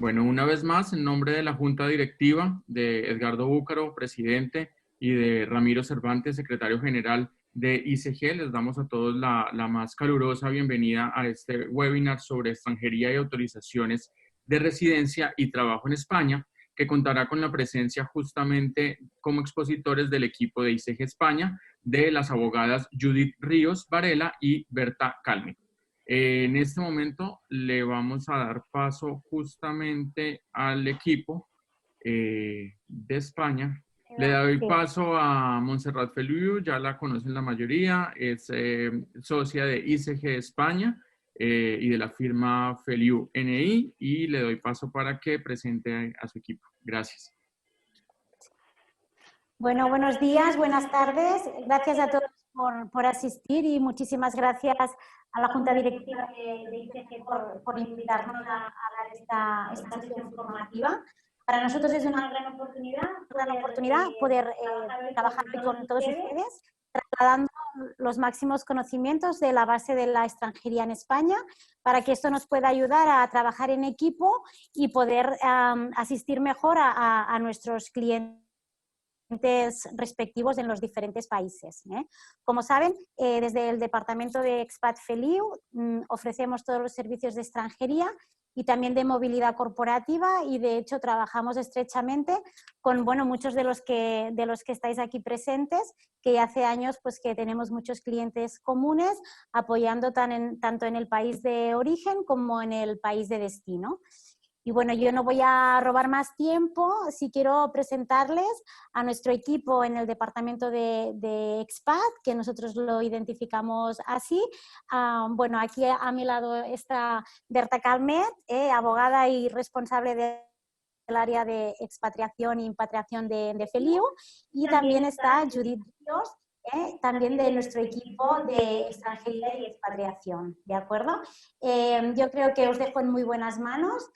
Bueno, una vez más, en nombre de la Junta Directiva, de Edgardo Búcaro, presidente, y de Ramiro Cervantes, secretario general de ICG, les damos a todos la más calurosa bienvenida a este webinar sobre extranjería y autorizaciones de residencia y trabajo en España, que contará con la presencia justamente como expositores del equipo de ICG España, de las abogadas Judith Ríos Varela y Berta Calme. En este momento le vamos a dar paso justamente al equipo de España. Le doy paso a Montserrat Feliu, ya la conocen la mayoría, es socia de ICG España y de la firma Feliu NI, y le doy paso para que presente a su equipo. Gracias. Bueno, buenos días, buenas tardes. Gracias a todos por asistir y muchísimas gracias a la Junta Directiva de ICG por invitarnos a dar esta sesión formativa. Para nosotros es una gran oportunidad poder trabajar con todos ustedes, trasladando los máximos conocimientos de la base de la extranjería en España, para que esto nos pueda ayudar a trabajar en equipo y poder asistir mejor a nuestros clientes respectivos en los diferentes países. Como saben, desde el Departamento de Expat Feliu ofrecemos todos los servicios de extranjería y también de movilidad corporativa, y de hecho trabajamos estrechamente con muchos de los que estáis aquí presentes, que ya hace años pues que tenemos muchos clientes comunes, apoyando tanto en el país de origen como en el país de destino. Y bueno, yo no voy a robar más tiempo, sí quiero presentarles a nuestro equipo en el departamento de Expat, que nosotros lo identificamos así. Bueno, aquí a mi lado está Berta Calmet, abogada y responsable del área de expatriación e impatriación de Feliu, y también está Judith Ríos, también de nuestro equipo de extranjería y expatriación, ¿de acuerdo? Yo creo que os dejo en muy buenas manos.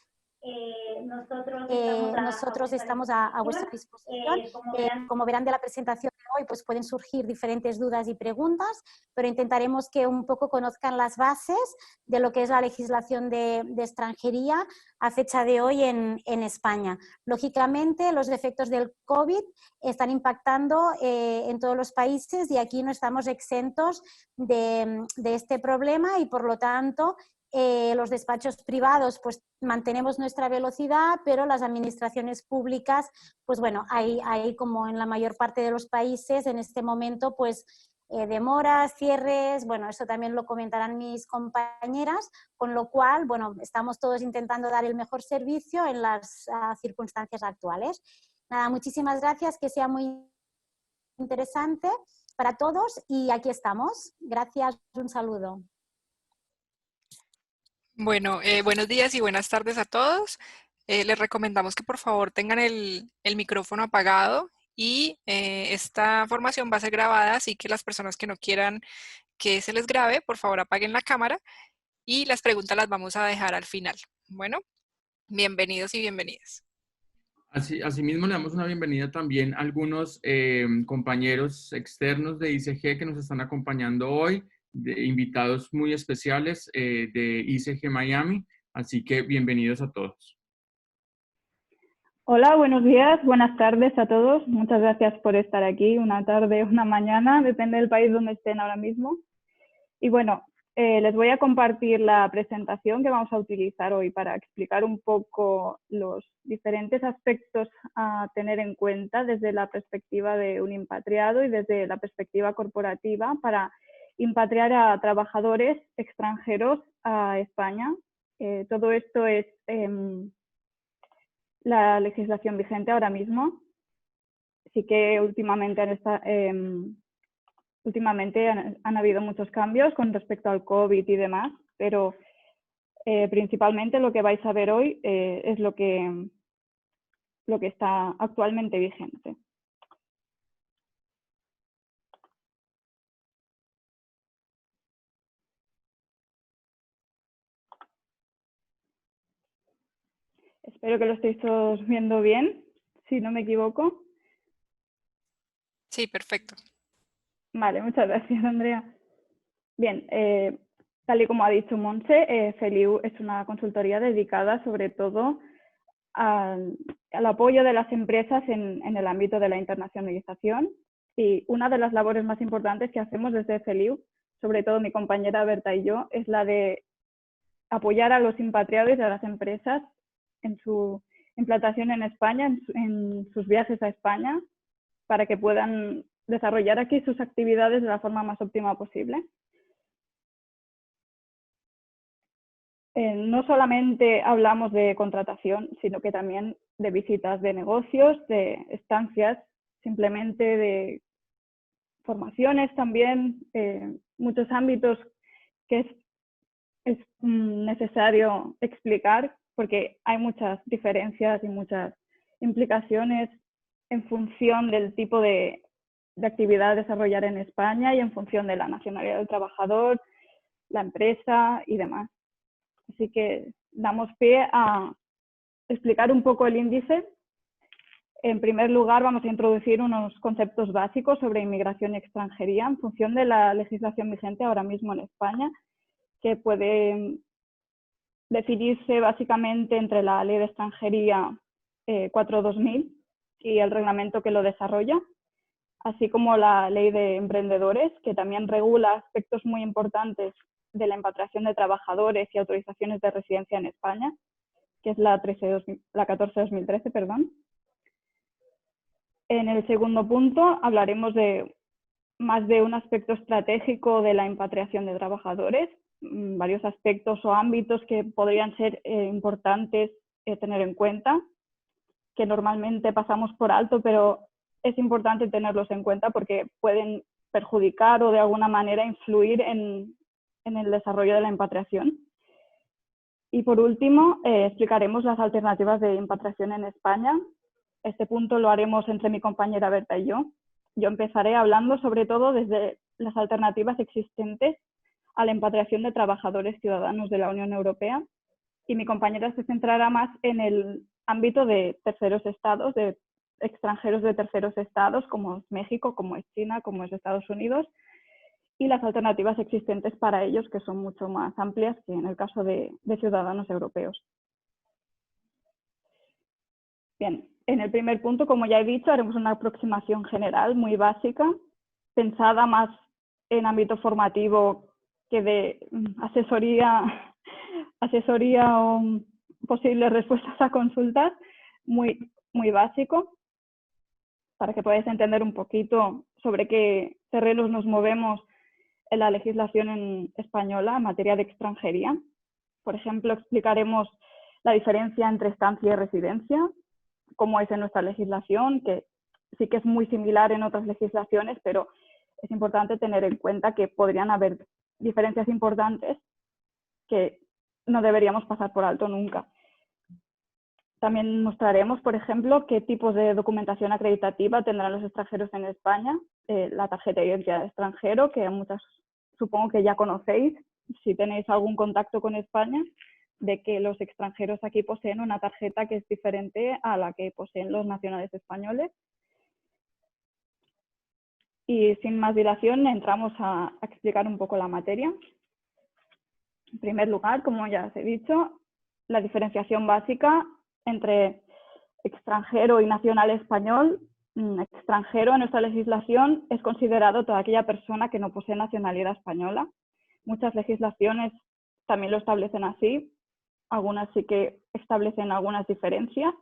Nosotros estamos a vuestra disposición. Como verán de la presentación de hoy, pues pueden surgir diferentes dudas y preguntas, pero intentaremos que un poco conozcan las bases de lo que es la legislación de extranjería a fecha de hoy en España. Lógicamente, los efectos del COVID están impactando en todos los países, y aquí no estamos exentos de este problema, y por lo tanto los despachos privados pues mantenemos nuestra velocidad, pero las administraciones públicas, pues bueno, hay como en la mayor parte de los países en este momento pues demoras, cierres, bueno, eso también lo comentarán mis compañeras, con lo cual, bueno, estamos todos intentando dar el mejor servicio en las circunstancias actuales. Nada, muchísimas gracias, que sea muy interesante para todos, y aquí estamos. Gracias, un saludo. Bueno, buenos días y buenas tardes a todos. Les recomendamos que por favor tengan el micrófono apagado, y esta formación va a ser grabada, así que las personas que no quieran que se les grabe, por favor apaguen la cámara, y las preguntas las vamos a dejar al final. Bueno, bienvenidos y bienvenidas. Asimismo, le damos una bienvenida también a algunos compañeros externos de ICG que nos están acompañando hoy, invitados muy especiales de ICG Miami, así que bienvenidos a todos. Hola, buenos días, buenas tardes a todos. Muchas gracias por estar aquí, una tarde, una mañana, depende del país donde estén ahora mismo. Y bueno, les voy a compartir la presentación que vamos a utilizar hoy para explicar un poco los diferentes aspectos a tener en cuenta desde la perspectiva de un impatriado y desde la perspectiva corporativa para impatriar a trabajadores extranjeros a España. Todo esto es la legislación vigente ahora mismo. Sí que últimamente han habido muchos cambios con respecto al COVID y demás, pero principalmente lo que vais a ver hoy es lo que está actualmente vigente. Espero que lo estéis todos viendo bien, si no me equivoco. Sí, perfecto. Vale, muchas gracias, Andrea. Bien, tal y como ha dicho Montse, Feliu es una consultoría dedicada sobre todo al apoyo de las empresas en el ámbito de la internacionalización. Y una de las labores más importantes que hacemos desde FLIU, sobre todo mi compañera Berta y yo, es la de apoyar a los impatriados y a las empresas en su implantación en España, en sus viajes a España, para que puedan desarrollar aquí sus actividades de la forma más óptima posible. No solamente hablamos de contratación, sino que también de visitas de negocios, de estancias, simplemente de formaciones también, muchos ámbitos que es necesario explicar porque hay muchas diferencias y muchas implicaciones en función del tipo de actividad a desarrollar en España y en función de la nacionalidad del trabajador, la empresa y demás. Así que damos pie a explicar un poco el índice. En primer lugar, vamos a introducir unos conceptos básicos sobre inmigración y extranjería en función de la legislación vigente ahora mismo en España, que puede definirse básicamente entre la Ley de Extranjería 4/2000 y el reglamento que lo desarrolla, así como la Ley de Emprendedores, que también regula aspectos muy importantes de la implantación de trabajadores y autorizaciones de residencia en España, que es la 14/2013, perdón. En el segundo punto hablaremos de más de un aspecto estratégico de la impatriación de trabajadores, varios aspectos o ámbitos que podrían ser importantes tener en cuenta, que normalmente pasamos por alto, pero es importante tenerlos en cuenta porque pueden perjudicar o de alguna manera influir en el desarrollo de la impatriación. Y por último, explicaremos las alternativas de impatriación en España. Este punto lo haremos entre mi compañera Berta y yo. Yo empezaré hablando sobre todo desde las alternativas existentes a la impatriación de trabajadores ciudadanos de la Unión Europea y mi compañera se centrará más en el ámbito de terceros estados, de extranjeros de terceros estados como es México, como es China, como es Estados Unidos, y las alternativas existentes para ellos, que son mucho más amplias que en el caso de ciudadanos europeos. Bien, en el primer punto, como ya he dicho, haremos una aproximación general muy básica, pensada más en ámbito formativo que de asesoría o posibles respuestas a consultas, muy básico, para que podáis entender un poquito sobre qué terrenos nos movemos en la legislación española en materia de extranjería. Por ejemplo, explicaremos la diferencia entre estancia y residencia, cómo es en nuestra legislación, que sí que es muy similar en otras legislaciones, pero es importante tener en cuenta que podrían haber diferencias importantes que no deberíamos pasar por alto nunca. También mostraremos, por ejemplo, qué tipos de documentación acreditativa tendrán los extranjeros en España, la tarjeta de identidad de extranjero, que muchas supongo que ya conocéis, si tenéis algún contacto con España, de que los extranjeros aquí poseen una tarjeta que es diferente a la que poseen los nacionales españoles. Y sin más dilación, entramos a explicar un poco la materia. En primer lugar, como ya os he dicho, la diferenciación básica entre extranjero y nacional español. Extranjero en nuestra legislación es considerado toda aquella persona que no posee nacionalidad española. Muchas legislaciones también lo establecen así, algunas sí que establecen algunas diferencias.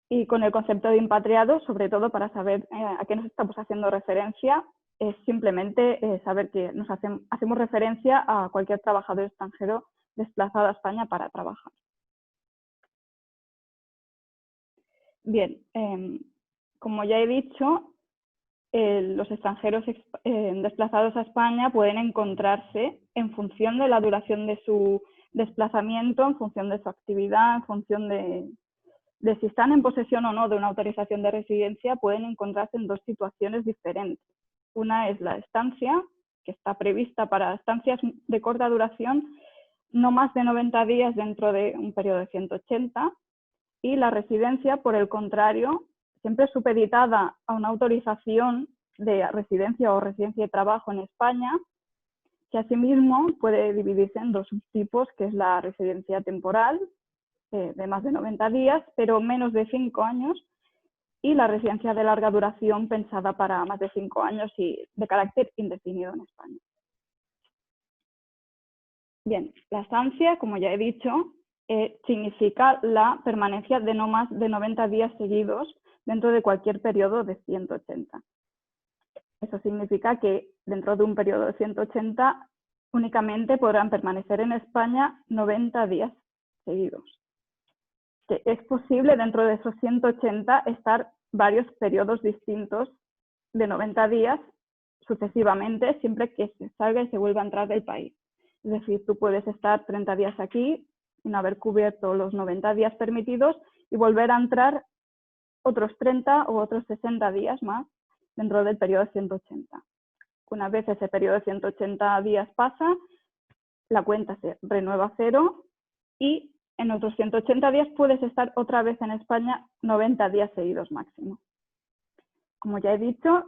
Y con el concepto de impatriado, sobre todo para saber a qué nos estamos haciendo referencia, es simplemente saber que hacemos referencia a cualquier trabajador extranjero desplazado a España para trabajar. Bien, como ya he dicho, los extranjeros desplazados a España pueden encontrarse en función de la duración de su desplazamiento, en función de su actividad, en función de si están en posesión o no de una autorización de residencia, pueden encontrarse en dos situaciones diferentes. Una es la estancia, que está prevista para estancias de corta duración, no más de 90 días dentro de un periodo de 180, y la residencia, por el contrario, siempre supeditada a una autorización de residencia o residencia de trabajo en España, que asimismo puede dividirse en dos subtipos, que es la residencia temporal de más de 90 días, pero menos de 5 años, y la residencia de larga duración pensada para más de 5 años y de carácter indefinido en España. Bien, la estancia, como ya he dicho, significa la permanencia de no más de 90 días seguidos dentro de cualquier periodo de 180. Eso significa que dentro de un periodo de 180 únicamente podrán permanecer en España 90 días seguidos. Que es posible dentro de esos 180 estar varios periodos distintos de 90 días sucesivamente, siempre que se salga y se vuelva a entrar del país. Es decir, tú puedes estar 30 días aquí sin haber cubierto los 90 días permitidos y volver a entrar otros 30 o otros 60 días más dentro del periodo de 180. Una vez ese periodo de 180 días pasa, la cuenta se renueva a cero y en otros 180 días puedes estar otra vez en España 90 días seguidos máximo. Como ya he dicho,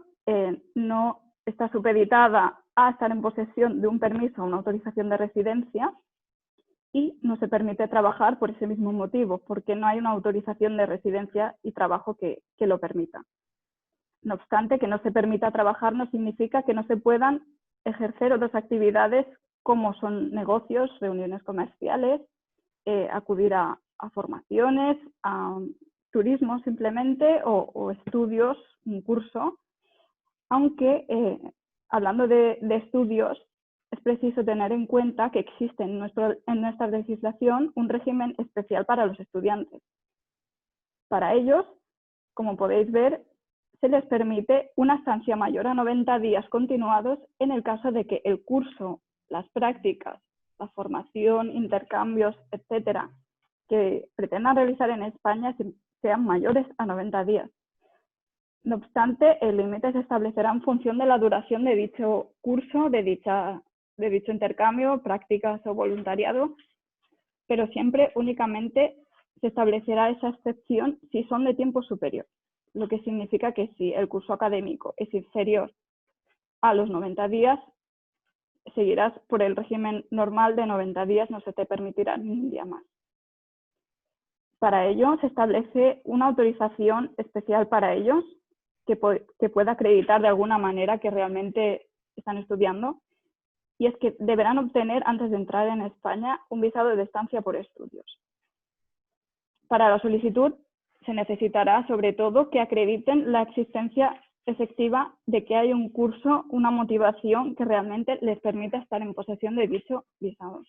no está supeditada a estar en posesión de un permiso o una autorización de residencia y no se permite trabajar por ese mismo motivo, porque no hay una autorización de residencia y trabajo que lo permita. No obstante, que no se permita trabajar no significa que no se puedan ejercer otras actividades como son negocios, reuniones comerciales, acudir a formaciones, a turismo simplemente o estudios, un curso, aunque hablando de estudios es preciso tener en cuenta que existe en nuestra legislación un régimen especial para los estudiantes. Para ellos, como podéis ver, se les permite una estancia mayor a 90 días continuados en el caso de que el curso, las prácticas, la formación, intercambios, etcétera, que pretendan realizar en España sean mayores a 90 días. No obstante, el límite se establecerá en función de la duración de dicho curso, de dicho intercambio, prácticas o voluntariado, pero siempre únicamente se establecerá esa excepción si son de tiempo superior, lo que significa que si el curso académico es inferior a los 90 días, seguirás por el régimen normal de 90 días, no se te permitirá ni un día más. Para ello se establece una autorización especial para ellos que pueda acreditar de alguna manera que realmente están estudiando, y es que deberán obtener antes de entrar en España un visado de estancia por estudios. Para la solicitud se necesitará sobre todo que acrediten la existencia efectiva de que hay un curso, una motivación que realmente les permita estar en posesión de dicho visado.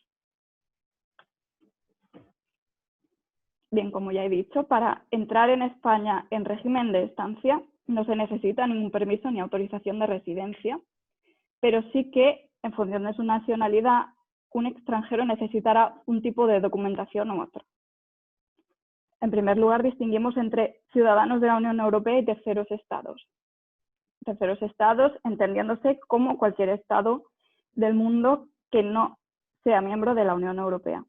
Bien, como ya he dicho, para entrar en España en régimen de estancia no se necesita ningún permiso ni autorización de residencia, pero sí que, en función de su nacionalidad, un extranjero necesitará un tipo de documentación u otro. En primer lugar, distinguimos entre ciudadanos de la Unión Europea y terceros estados. Terceros estados entendiéndose como cualquier estado del mundo que no sea miembro de la Unión Europea.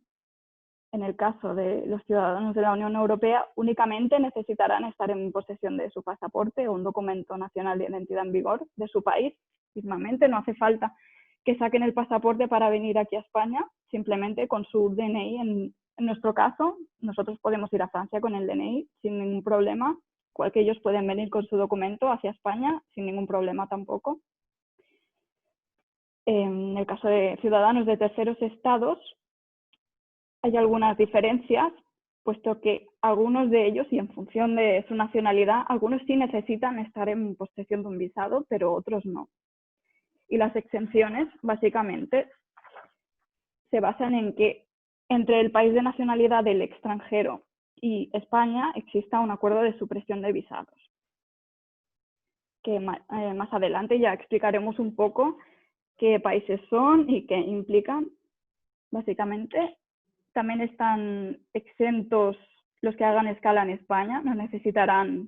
En el caso de los ciudadanos de la Unión Europea, únicamente necesitarán estar en posesión de su pasaporte o un documento nacional de identidad en vigor de su país. Mismamente, no hace falta que saquen el pasaporte para venir aquí a España, simplemente con su DNI. En nuestro caso, nosotros podemos ir a Francia con el DNI sin ningún problema, igual que ellos pueden venir con su documento hacia España sin ningún problema tampoco. En el caso de ciudadanos de terceros estados, hay algunas diferencias, puesto que algunos de ellos, y en función de su nacionalidad, algunos sí necesitan estar en posesión de un visado, pero otros no. Y las exenciones, básicamente, se basan en que entre el país de nacionalidad del extranjero y España exista un acuerdo de supresión de visados. Que más adelante ya explicaremos un poco qué países son y qué implican, básicamente. También están exentos los que hagan escala en España, no necesitarán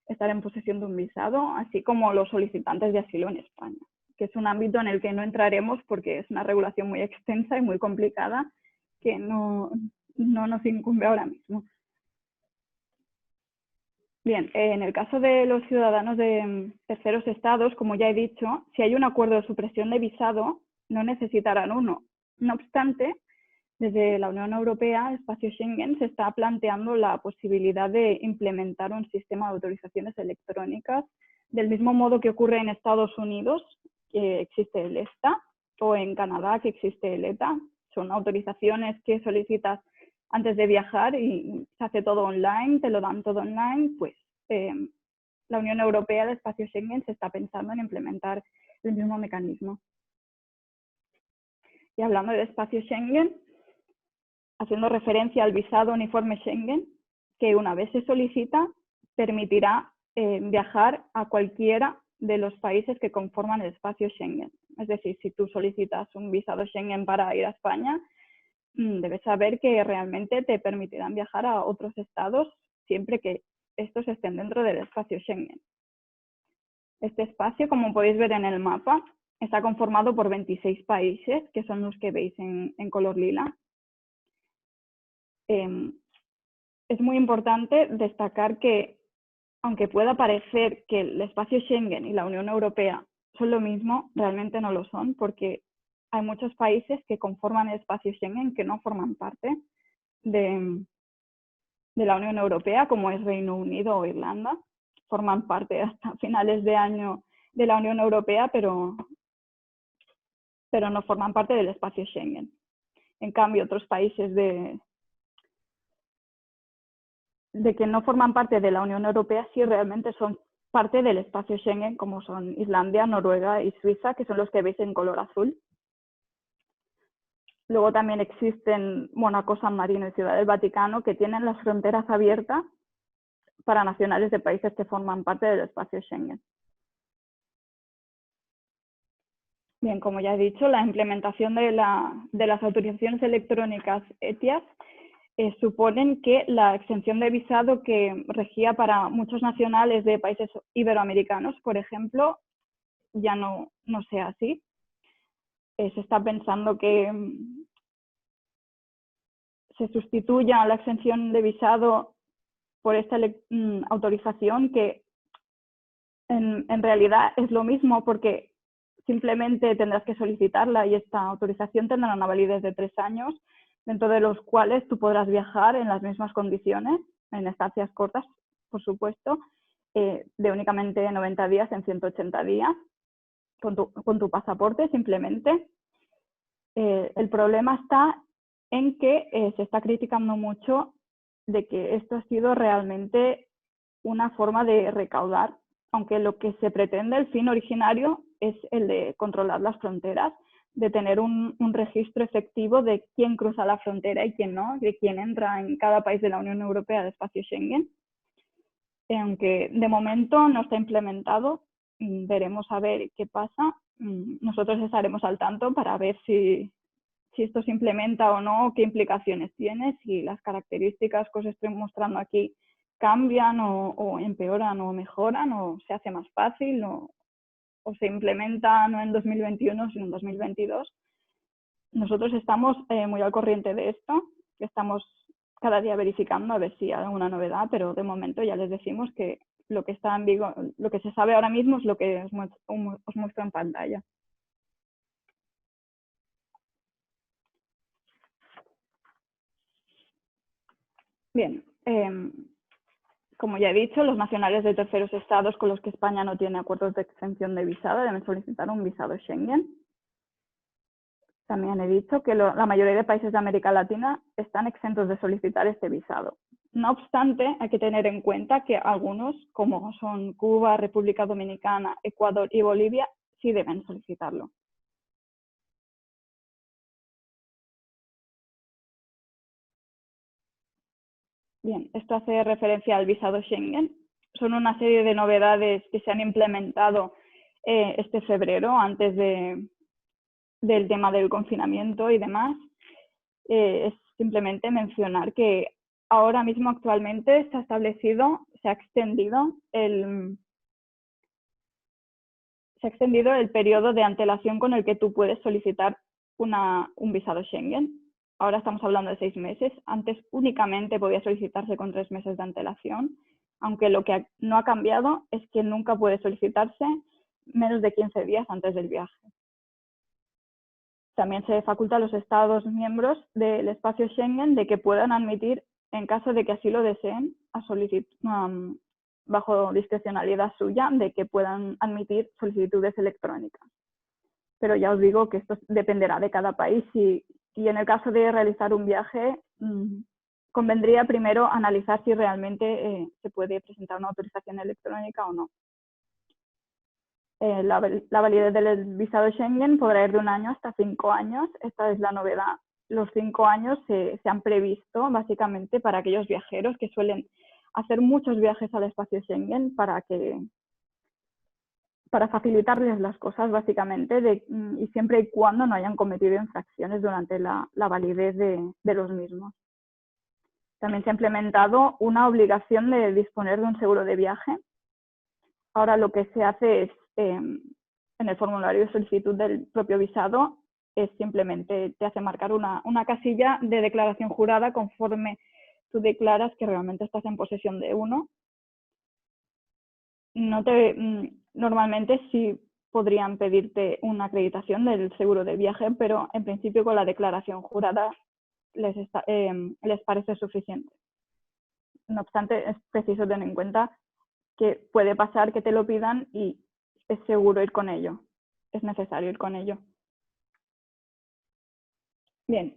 estar en posesión de un visado, así como los solicitantes de asilo en España, que es un ámbito en el que no entraremos porque es una regulación muy extensa y muy complicada que no nos incumbe ahora mismo. Bien, en el caso de los ciudadanos de terceros estados, como ya he dicho, si hay un acuerdo de supresión de visado, no necesitarán uno. No obstante, Desde la Unión Europea, el espacio Schengen, se está planteando la posibilidad de implementar un sistema de autorizaciones electrónicas del mismo modo que ocurre en Estados Unidos, que existe el ESTA, o en Canadá, que existe el ETA. Son autorizaciones que solicitas antes de viajar y se hace todo online, te lo dan todo online. Pues la Unión Europea, el espacio Schengen, se está pensando en implementar el mismo mecanismo. Y hablando del espacio Schengen, haciendo referencia al visado uniforme Schengen, que una vez se solicita, permitirá viajar a cualquiera de los países que conforman el espacio Schengen. Es decir, si tú solicitas un visado Schengen para ir a España, debes saber que realmente te permitirán viajar a otros estados siempre que estos estén dentro del espacio Schengen. Este espacio, como podéis ver en el mapa, está conformado por 26 países, que son los que veis en color lila. Es muy importante destacar que, aunque pueda parecer que el espacio Schengen y la Unión Europea son lo mismo, realmente no lo son, porque hay muchos países que conforman el espacio Schengen que no forman parte de la Unión Europea, como es Reino Unido o Irlanda. Forman parte hasta finales de año de la Unión Europea, pero no forman parte del espacio Schengen. En cambio, otros países de que no forman parte de la Unión Europea sí realmente son parte del espacio Schengen, como son Islandia, Noruega y Suiza, que son los que veis en color azul. Luego también existen Mónaco, San Marino y Ciudad del Vaticano, que tienen las fronteras abiertas para nacionales de países que forman parte del espacio Schengen. Bien, como ya he dicho, la implementación de las autorizaciones electrónicas ETIAS suponen que la exención de visado que regía para muchos nacionales de países iberoamericanos, por ejemplo, ya no sea así. Se está pensando que se sustituya la exención de visado por esta autorización, que en realidad es lo mismo, porque simplemente tendrás que solicitarla y esta autorización tendrá una validez de 3 años, dentro de los cuales tú podrás viajar en las mismas condiciones, en estancias cortas, por supuesto, de únicamente 90 días en 180 días, con tu pasaporte simplemente. El problema está en que se está criticando mucho de que esto ha sido realmente una forma de recaudar, aunque lo que se pretende, el fin originario, es el de controlar las fronteras, de tener un registro efectivo de quién cruza la frontera y quién no, de quién entra en cada país de la Unión Europea, del espacio Schengen. Aunque de momento no está implementado, veremos a ver qué pasa. Nosotros estaremos al tanto para ver si esto se implementa o no, qué implicaciones tiene, si las características que os estoy mostrando aquí cambian o empeoran o mejoran, o se hace más fácil, o se implementa no en 2021 sino en 2022. Nosotros estamos muy al corriente de esto, estamos cada día verificando a ver si hay alguna novedad, pero de momento ya les decimos que lo que está en vigor, lo que se sabe ahora mismo es lo que os muestro en pantalla. Bien, como ya he dicho, los nacionales de terceros estados con los que España no tiene acuerdos de exención de visado deben solicitar un visado Schengen. También he dicho que la mayoría de países de América Latina están exentos de solicitar este visado. No obstante, hay que tener en cuenta que algunos, como son Cuba, República Dominicana, Ecuador y Bolivia, sí deben solicitarlo. Bien, esto hace referencia al visado Schengen. Son una serie de novedades que se han implementado este febrero, antes del tema del confinamiento y demás. Es simplemente mencionar que ahora mismo actualmente se ha extendido el periodo de antelación con el que tú puedes solicitar un visado Schengen. Ahora estamos hablando de 6 meses. Antes únicamente podía solicitarse con 3 meses de antelación, aunque lo que no ha cambiado es que nunca puede solicitarse menos de 15 días antes del viaje. También se faculta a los Estados miembros del espacio Schengen de que puedan admitir, en caso de que así lo deseen, bajo discrecionalidad suya, de que puedan admitir solicitudes electrónicas. Pero ya os digo que esto dependerá de cada país y en el caso de realizar un viaje, convendría primero analizar si realmente se puede presentar una autorización electrónica o no. La validez del visado Schengen podrá ir de 1 año hasta 5 años. Esta es la novedad. Los 5 años se han previsto básicamente para aquellos viajeros que suelen hacer muchos viajes al espacio Schengen para facilitarles las cosas básicamente y siempre y cuando no hayan cometido infracciones durante la validez de los mismos. También se ha implementado una obligación de disponer de un seguro de viaje. Ahora lo que se hace es, en el formulario de solicitud del propio visado, es simplemente te hace marcar una casilla de declaración jurada conforme tú declaras que realmente estás en posesión de uno. Normalmente sí podrían pedirte una acreditación del seguro de viaje, pero en principio con la declaración jurada les parece suficiente. No obstante, es preciso tener en cuenta que puede pasar que te lo pidan y es seguro ir con ello, es necesario ir con ello. Bien,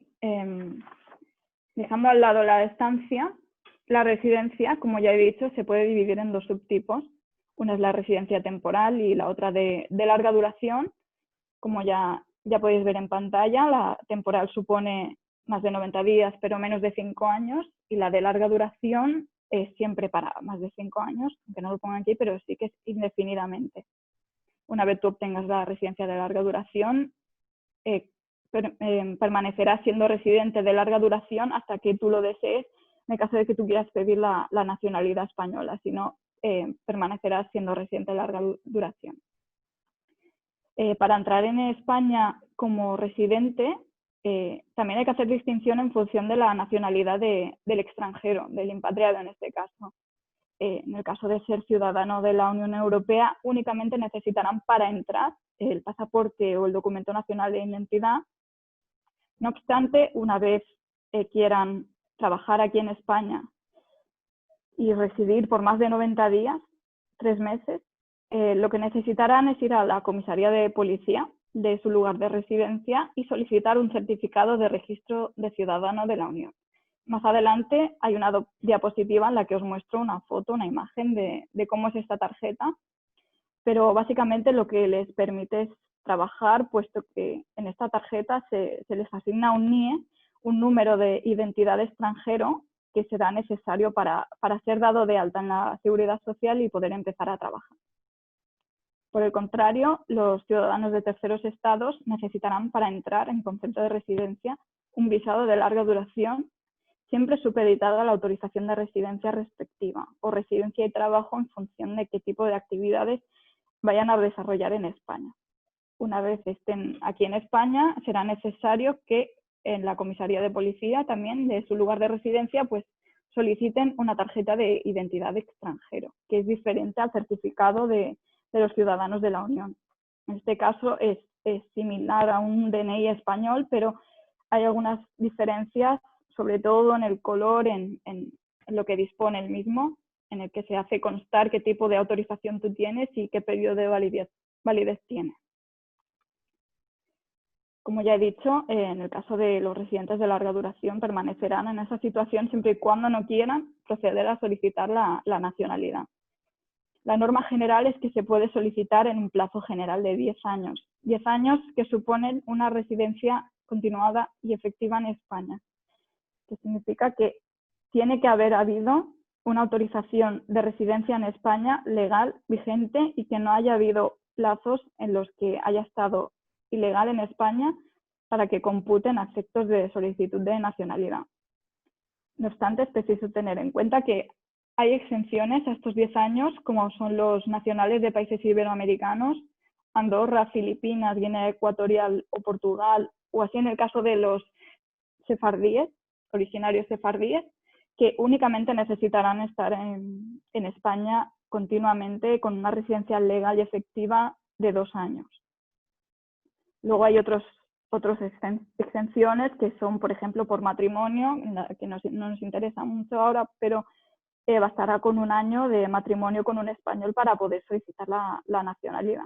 dejando al lado la estancia, la residencia, como ya he dicho, se puede dividir en 2 subtipos. Una es la residencia temporal y la otra de larga duración. Como ya podéis ver en pantalla, la temporal supone más de 90 días, pero menos de 5 años, y la de larga duración es siempre para más de 5 años, aunque no lo pongan aquí, pero sí que es indefinidamente. Una vez tú obtengas la residencia de larga duración, permanecerás siendo residente de larga duración hasta que tú lo desees, en el caso de que tú quieras pedir la nacionalidad española, si no, permanecerás siendo residente de larga duración. Para entrar en España como residente, también hay que hacer distinción en función de la nacionalidad del extranjero, del impatriado en este caso. En el caso de ser ciudadano de la Unión Europea, únicamente necesitarán para entrar el pasaporte o el documento nacional de identidad. No obstante, una vez quieran trabajar aquí en España y residir por más de 90 días, 3 meses, lo que necesitarán es ir a la comisaría de policía de su lugar de residencia y solicitar un certificado de registro de ciudadano de la Unión. Más adelante hay una diapositiva en la que os muestro una foto, una imagen de cómo es esta tarjeta, pero básicamente lo que les permite es trabajar, puesto que en esta tarjeta se les asigna un NIE, un número de identidad de extranjero, que será necesario para ser dado de alta en la Seguridad Social y poder empezar a trabajar. Por el contrario, los ciudadanos de terceros estados necesitarán para entrar en concepto de residencia un visado de larga duración, siempre supeditado a la autorización de residencia respectiva o residencia y trabajo en función de qué tipo de actividades vayan a desarrollar en España. Una vez estén aquí en España, será necesario que en la comisaría de policía también de su lugar de residencia pues soliciten una tarjeta de identidad de extranjero, que es diferente al certificado de los ciudadanos de la Unión. En este caso es similar a un DNI español, pero hay algunas diferencias, sobre todo en el color, en lo que dispone el mismo, en el que se hace constar qué tipo de autorización tú tienes y qué periodo de validez tiene. Como ya he dicho, en el caso de los residentes de larga duración permanecerán en esa situación siempre y cuando no quieran proceder a solicitar la nacionalidad. La norma general es que se puede solicitar en un plazo general de 10 años. 10 años que suponen una residencia continuada y efectiva en España, que significa que tiene que haber habido una autorización de residencia en España legal, vigente, y que no haya habido plazos en los que haya estado ilegal en España para que computen a efectos de solicitud de nacionalidad. No obstante, es preciso tener en cuenta que hay exenciones a estos 10 años, como son los nacionales de países iberoamericanos, Andorra, Filipinas, Guinea Ecuatorial o Portugal, o así en el caso de los sefardíes, originarios sefardíes, que únicamente necesitarán estar en España continuamente con una residencia legal y efectiva de 2 años. Luego hay otros otras exenciones que son, por ejemplo, por matrimonio, que no nos interesa mucho ahora, pero bastará con 1 año de matrimonio con un español para poder solicitar la nacionalidad.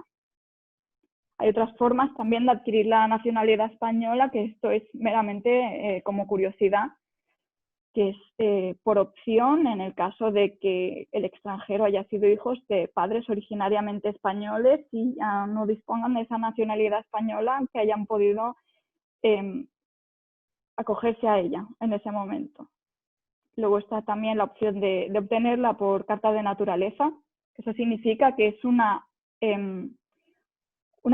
Hay otras formas también de adquirir la nacionalidad española, que esto es meramente como curiosidad, que es por opción en el caso de que el extranjero haya sido hijo de padres originariamente españoles y ya no dispongan de esa nacionalidad española, que hayan podido acogerse a ella en ese momento. Luego está también la opción de obtenerla por carta de naturaleza. Eso significa que es una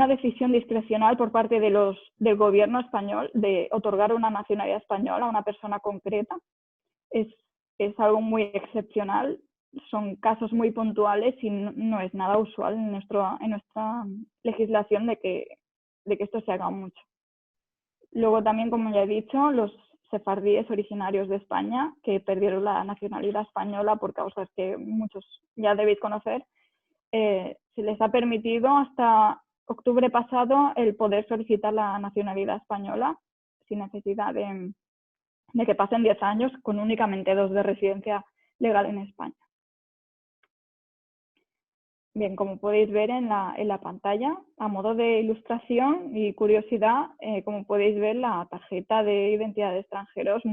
decisión discrecional por parte del gobierno español de otorgar una nacionalidad española a una persona concreta. Es algo muy excepcional, son casos muy puntuales y no es nada usual en nuestra legislación de que esto se haga mucho. Luego también, como ya he dicho, los sefardíes originarios de España, que perdieron la nacionalidad española por causas que muchos ya debéis conocer, se les ha permitido hasta octubre pasado el poder solicitar la nacionalidad española sin necesidad de que pasen 10 años con únicamente 2 de residencia legal en España. Bien, como podéis ver en la pantalla, a modo de ilustración y curiosidad, como podéis ver, la tarjeta de identidad de extranjeros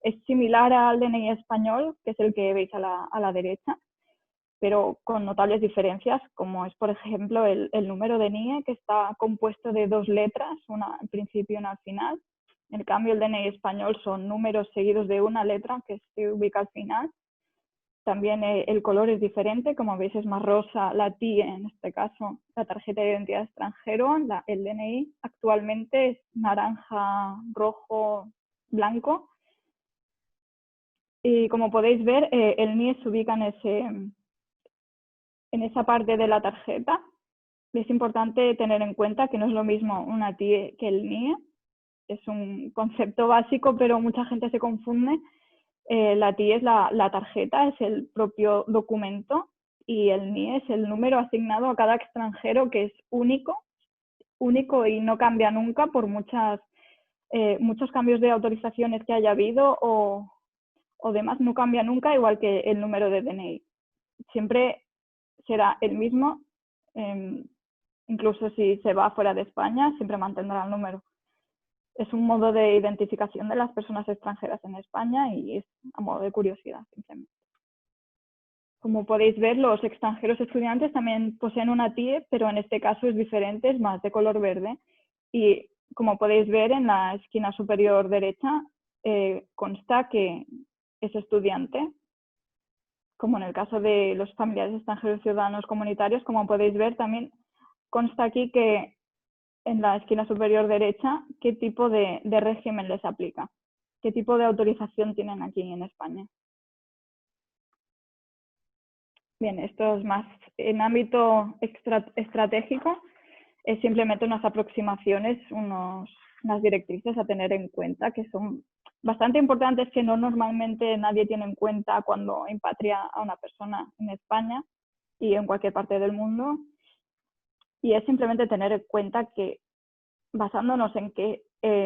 es similar al DNI español, que es el que veis a la derecha, pero con notables diferencias, como es, por ejemplo, el número de NIE, que está compuesto de 2 letras, una al principio y una al final. En cambio, el DNI español son números seguidos de una letra que se ubica al final. También el color es diferente, como veis es más rosa la TIE, en este caso la tarjeta de identidad extranjero. El DNI actualmente es naranja, rojo, blanco. Y como podéis ver, el NIE se ubica en esa parte de la tarjeta. Es importante tener en cuenta que no es lo mismo una TIE que el NIE. Es un concepto básico, pero mucha gente se confunde. La TIE es la tarjeta, es el propio documento, y el NIE es el número asignado a cada extranjero, que es único y no cambia nunca por muchos cambios de autorizaciones que haya habido o demás, no cambia nunca, igual que el número de DNI. Siempre será el mismo, incluso si se va fuera de España, siempre mantendrá el número. Es un modo de identificación de las personas extranjeras en España y es a modo de curiosidad, simplemente. Como podéis ver, los extranjeros estudiantes también poseen una TIE, pero en este caso es diferente, es más de color verde. Y como podéis ver en la esquina superior derecha, consta que es estudiante. Como en el caso de los familiares extranjeros ciudadanos comunitarios, como podéis ver, también consta aquí que en la esquina superior derecha qué tipo de régimen les aplica, qué tipo de autorización tienen aquí en España. Bien, esto es más en ámbito estratégico, es simplemente unas aproximaciones, unas directrices a tener en cuenta que son bastante importantes, que no normalmente nadie tiene en cuenta cuando impatria a una persona en España y en cualquier parte del mundo. Y es simplemente tener en cuenta que, basándonos en que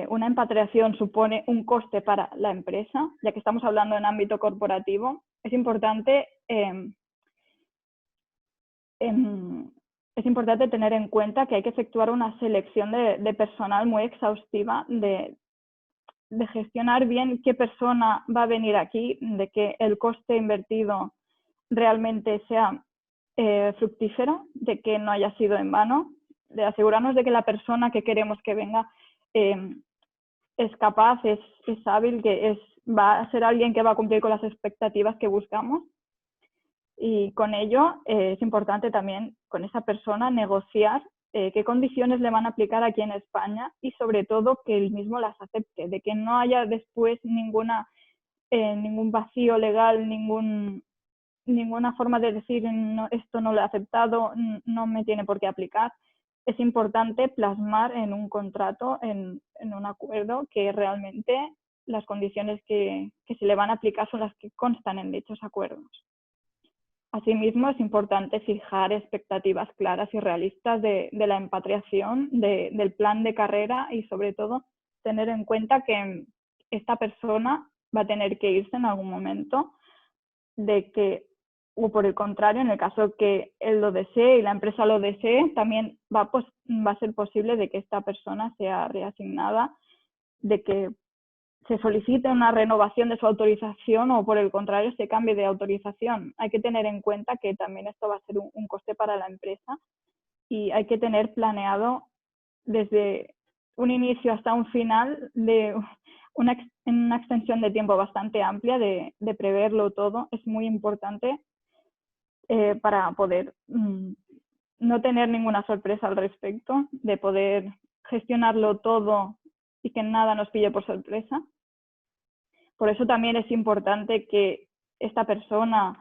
una impatriación supone un coste para la empresa, ya que estamos hablando en ámbito corporativo, es importante tener en cuenta que hay que efectuar una selección de personal muy exhaustiva, de gestionar bien qué persona va a venir aquí, de que el coste invertido realmente sea fructífero, de que no haya sido en vano, de asegurarnos de que la persona que queremos que venga es capaz, es hábil, que va a ser alguien que va a cumplir con las expectativas que buscamos. Y con ello es importante también con esa persona negociar qué condiciones le van a aplicar aquí en España y sobre todo que él mismo las acepte, de que no haya después ningún vacío legal, ninguna forma de decir no, esto no lo he aceptado, no me tiene por qué aplicar. Es importante plasmar en un contrato, en un acuerdo, que realmente las condiciones que se le van a aplicar son las que constan en dichos acuerdos. Asimismo, es importante fijar expectativas claras y realistas de la expatriación, del plan de carrera y, sobre todo, tener en cuenta que esta persona va a tener que irse en algún momento, o por el contrario, en el caso que él lo desee y la empresa lo desee, también va a ser posible de que esta persona sea reasignada, de que se solicite una renovación de su autorización o por el contrario se cambie de autorización. Hay que tener en cuenta que también esto va a ser un coste para la empresa y hay que tener planeado desde un inicio hasta un final de una extensión de tiempo bastante amplia de preverlo todo. Es muy importante para poder no tener ninguna sorpresa al respecto, de poder gestionarlo todo y que nada nos pille por sorpresa. Por eso también es importante que esta persona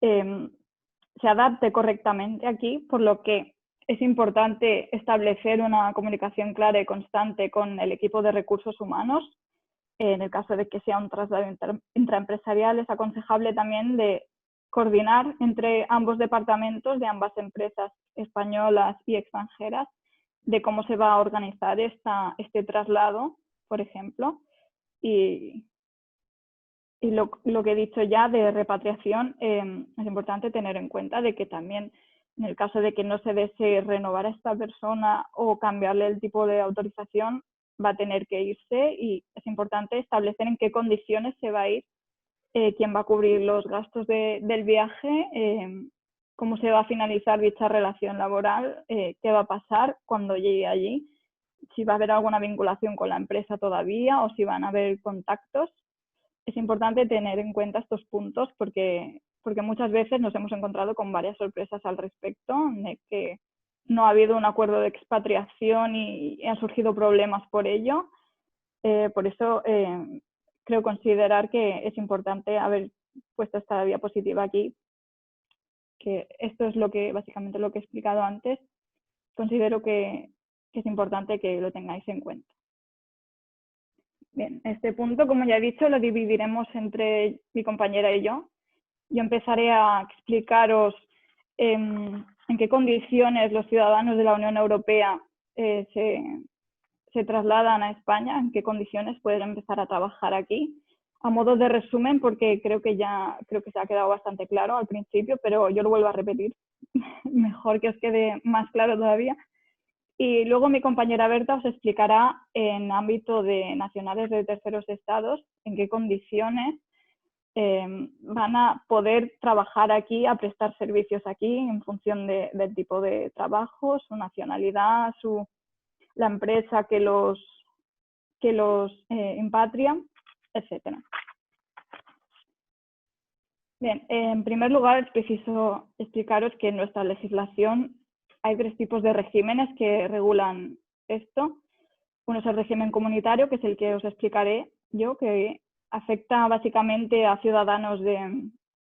se adapte correctamente aquí, por lo que es importante establecer una comunicación clara y constante con el equipo de recursos humanos. En el caso de que sea un traslado intraempresarial, es aconsejable también de coordinar entre ambos departamentos de ambas empresas españolas y extranjeras de cómo se va a organizar este traslado, por ejemplo. Y lo que he dicho ya de repatriación, es importante tener en cuenta de que también en el caso de que no se desee renovar a esta persona o cambiarle el tipo de autorización, va a tener que irse y es importante establecer en qué condiciones se va a ir, quién va a cubrir los gastos del viaje, cómo se va a finalizar dicha relación laboral, qué va a pasar cuando llegue allí, si va a haber alguna vinculación con la empresa todavía o si van a haber contactos. Es importante tener en cuenta estos puntos porque muchas veces nos hemos encontrado con varias sorpresas al respecto, de que no ha habido un acuerdo de expatriación y han surgido problemas por ello. Por eso creo considerar que es importante haber puesto esta diapositiva aquí, que esto es básicamente lo que he explicado antes. Considero que es importante que lo tengáis en cuenta. Bien, este punto, como ya he dicho, lo dividiremos entre mi compañera y yo. Yo empezaré a explicaros en qué condiciones los ciudadanos de la Unión Europea se trasladan a España, en qué condiciones pueden empezar a trabajar aquí. A modo de resumen, porque creo que se ha quedado bastante claro al principio, pero yo lo vuelvo a repetir, mejor que os quede más claro todavía. Y luego mi compañera Berta os explicará en ámbito de nacionales de terceros estados en qué condiciones van a poder trabajar aquí, a prestar servicios aquí en función del tipo de trabajo, su nacionalidad, la empresa que los impatria, etc. Bien, en primer lugar es preciso explicaros que en nuestra legislación hay tres tipos de regímenes que regulan esto. Uno es el régimen comunitario, que es el que os explicaré yo, que afecta básicamente a ciudadanos de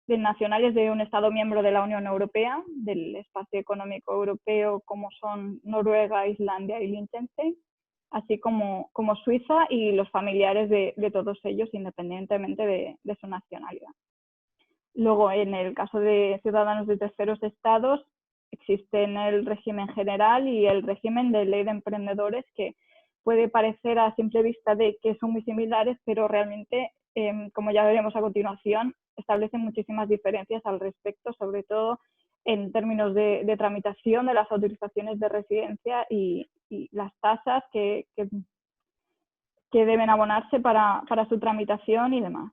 nacionales de un Estado miembro de la Unión Europea, del Espacio Económico Europeo, como son Noruega, Islandia y Liechtenstein, así como Suiza y los familiares de todos ellos, independientemente de su nacionalidad. Luego, en el caso de ciudadanos de terceros estados, existen el régimen general y el régimen de ley de emprendedores, que puede parecer a simple vista de que son muy similares, pero realmente, como ya veremos a continuación, establecen muchísimas diferencias al respecto, sobre todo en términos de tramitación de las autorizaciones de residencia y las tasas que deben abonarse para su tramitación y demás.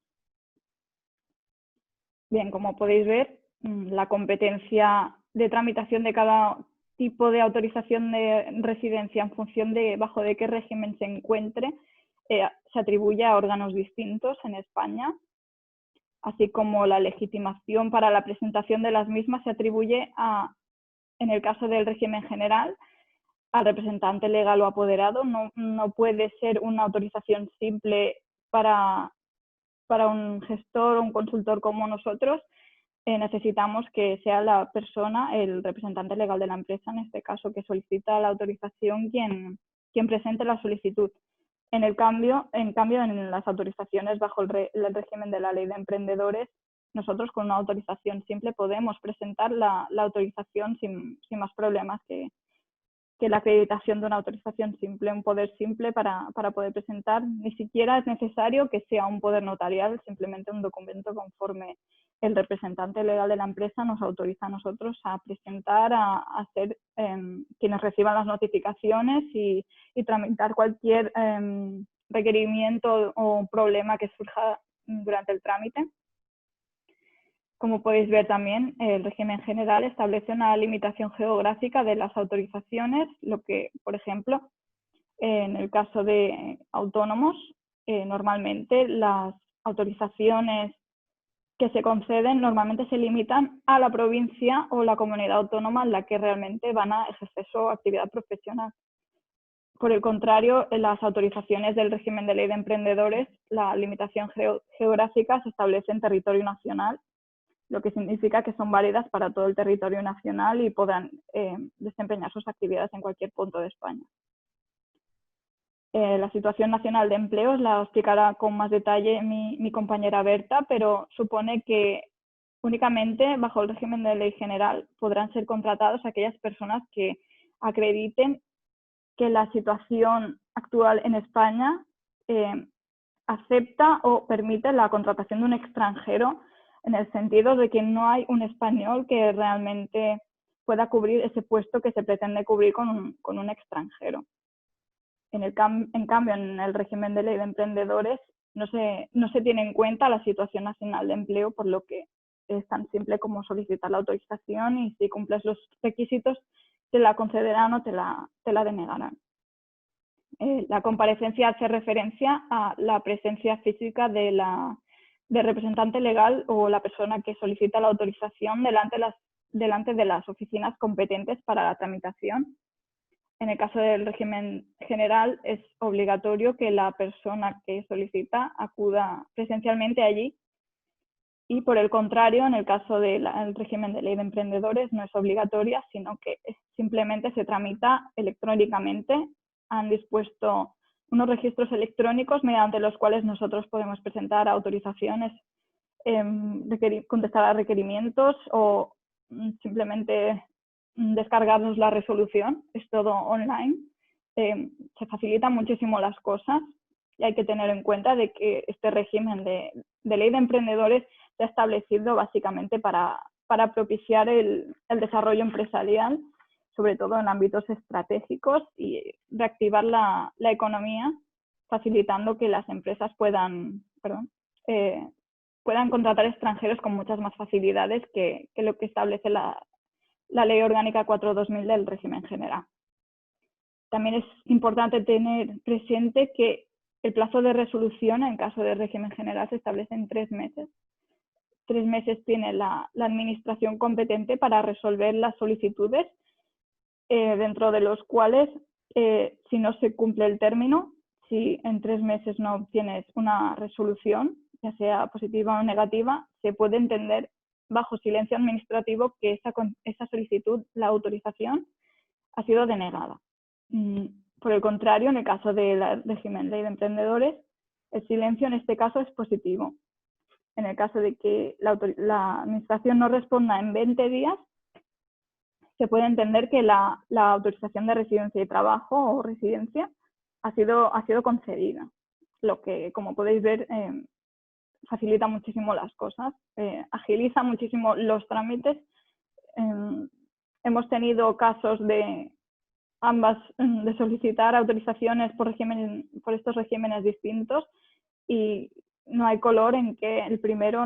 Bien, como podéis ver, la competencia de tramitación de cada tipo de autorización de residencia en función de bajo de qué régimen se encuentre, se atribuye a órganos distintos en España, así como la legitimación para la presentación de las mismas se atribuye en el caso del régimen general, al representante legal o apoderado. No puede ser una autorización simple para un gestor o un consultor como nosotros. Necesitamos que sea la persona, el representante legal de la empresa, en este caso, que solicita la autorización, quien presente la solicitud. En cambio, en las autorizaciones bajo el régimen de la ley de emprendedores, nosotros con una autorización simple podemos presentar la autorización sin más problemas que la acreditación de una autorización simple, un poder simple para poder presentar. Ni siquiera es necesario que sea un poder notarial, simplemente un documento conforme el representante legal de la empresa nos autoriza a nosotros a presentar, a ser quienes reciban las notificaciones y tramitar cualquier requerimiento o problema que surja durante el trámite. Como podéis ver también, el régimen general establece una limitación geográfica de las autorizaciones, lo que, por ejemplo, en el caso de autónomos, normalmente las autorizaciones que se conceden normalmente se limitan a la provincia o la comunidad autónoma en la que realmente van a ejercer su actividad profesional. Por el contrario, en las autorizaciones del régimen de ley de emprendedores, la limitación geográfica se establece en territorio nacional, lo que significa que son válidas para todo el territorio nacional y podrán desempeñar sus actividades en cualquier punto de España. La situación nacional de empleos la explicará con más detalle mi compañera Berta, pero supone que únicamente bajo el régimen de ley general podrán ser contratados aquellas personas que acrediten que la situación actual en España acepta o permite la contratación de un extranjero, en el sentido de que no hay un español que realmente pueda cubrir ese puesto que se pretende cubrir con un extranjero. En cambio, en el régimen de ley de emprendedores no se tiene en cuenta la situación nacional de empleo, por lo que es tan simple como solicitar la autorización y si cumples los requisitos te la concederán o te la denegarán. La comparecencia hace referencia a la presencia física del representante legal o la persona que solicita la autorización delante de las oficinas competentes para la tramitación. En el caso del régimen general es obligatorio que la persona que solicita acuda presencialmente allí y por el contrario, en el caso del régimen de ley de emprendedores no es obligatoria, sino que simplemente se tramita electrónicamente. Han dispuesto unos registros electrónicos mediante los cuales nosotros podemos presentar autorizaciones, contestar a requerimientos o simplemente descargarnos la resolución. Es todo online. Se facilitan muchísimo las cosas y hay que tener en cuenta de que este régimen de ley de emprendedores se ha establecido básicamente para propiciar el desarrollo empresarial, sobre todo en ámbitos estratégicos, y reactivar la economía, facilitando que las empresas puedan contratar extranjeros con muchas más facilidades que lo que establece la Ley Orgánica 4/2000 del régimen general. También es importante tener presente que el plazo de resolución en caso de régimen general se establece en 3 meses. 3 meses tiene la administración competente para resolver las solicitudes, dentro de los cuales, si no se cumple el término, si en 3 meses no obtienes una resolución, ya sea positiva o negativa, se puede entender bajo silencio administrativo que esa solicitud, la autorización, ha sido denegada. Por el contrario, en el caso del régimen de ley de emprendedores, el silencio en este caso es positivo. En el caso de que la administración no responda en 20 días, se puede entender que la autorización de residencia y trabajo o residencia ha sido concedida, lo que, como podéis ver, facilita muchísimo las cosas, agiliza muchísimo los trámites. Hemos tenido casos de solicitar autorizaciones por estos regímenes distintos y no hay color en que el primero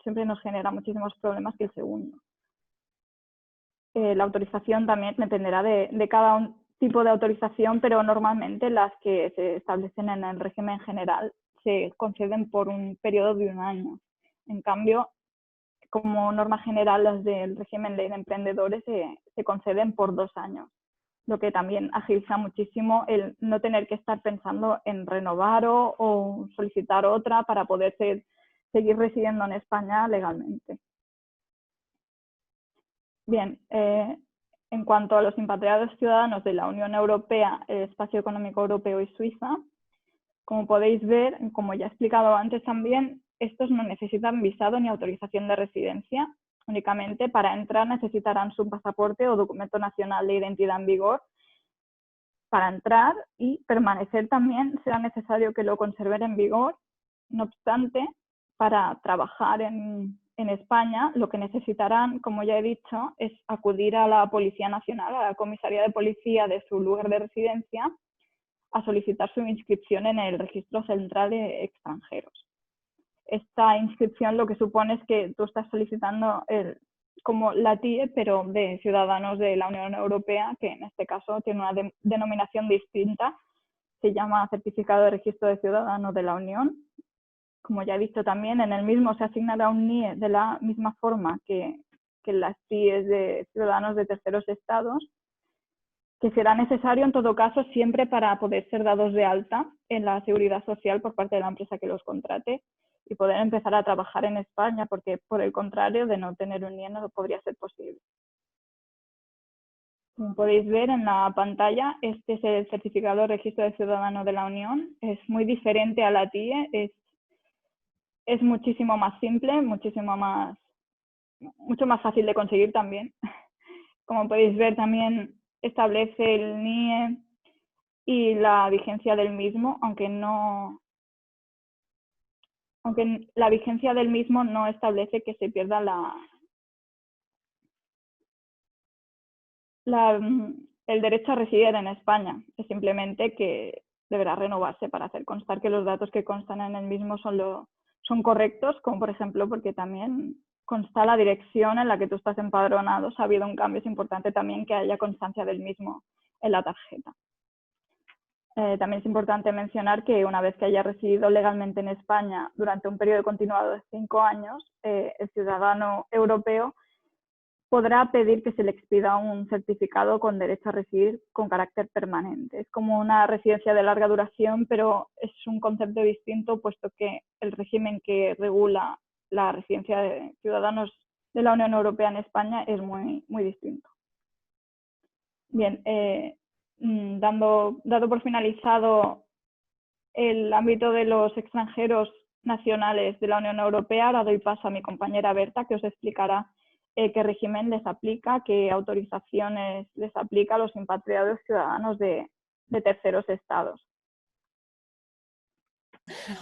siempre nos genera muchísimos problemas que el segundo. La autorización también dependerá de cada tipo de autorización, pero normalmente las que se establecen en el régimen general se conceden por un periodo de 1 año. En cambio, como norma general, las del régimen de emprendedores se conceden por 2 años, lo que también agiliza muchísimo el no tener que estar pensando en renovar o solicitar otra para poder seguir residiendo en España legalmente. Bien, en cuanto a los impatriados ciudadanos de la Unión Europea, el Espacio Económico Europeo y Suiza, como podéis ver, como ya he explicado antes también, estos no necesitan visado ni autorización de residencia. Únicamente para entrar necesitarán su pasaporte o documento nacional de identidad en vigor para entrar, y permanecer también será necesario que lo conserven en vigor. No obstante, para trabajar en España, lo que necesitarán, como ya he dicho, es acudir a la Policía Nacional, a la comisaría de policía de su lugar de residencia, a solicitar su inscripción en el Registro Central de Extranjeros. Esta inscripción lo que supone es que tú estás solicitando como la TIE, pero de ciudadanos de la Unión Europea, que en este caso tiene una denominación distinta, se llama Certificado de Registro de Ciudadanos de la Unión. Como ya he dicho también, en el mismo se asignará un NIE de la misma forma que las TIEs de ciudadanos de terceros estados, que será necesario en todo caso siempre para poder ser dados de alta en la seguridad social por parte de la empresa que los contrate y poder empezar a trabajar en España, porque por el contrario, de no tener un NIE no podría ser posible. Como podéis ver en la pantalla, este es el Certificado de Registro de Ciudadano de la Unión. Es muy diferente a la TIE, es muchísimo más simple, mucho más fácil de conseguir también. Como podéis ver, también establece el NIE y la vigencia del mismo, aunque la vigencia del mismo no establece que se pierda el derecho a residir en España. Es simplemente que deberá renovarse para hacer constar que los datos que constan en el mismo son correctos, como por ejemplo porque también consta la dirección en la que tú estás empadronado. Si ha habido un cambio, es importante también que haya constancia del mismo en la tarjeta. También es importante mencionar que una vez que haya residido legalmente en España durante un periodo continuado de 5 años, el ciudadano europeo podrá pedir que se le expida un certificado con derecho a residir con carácter permanente. Es como una residencia de larga duración, pero es un concepto distinto, puesto que el régimen que regula la residencia de ciudadanos de la Unión Europea en España es muy, muy distinto. Bien, dado por finalizado el ámbito de los extranjeros nacionales de la Unión Europea, ahora doy paso a mi compañera Berta, que os explicará qué régimen les aplica, qué autorizaciones les aplica a los impatriados ciudadanos de terceros estados.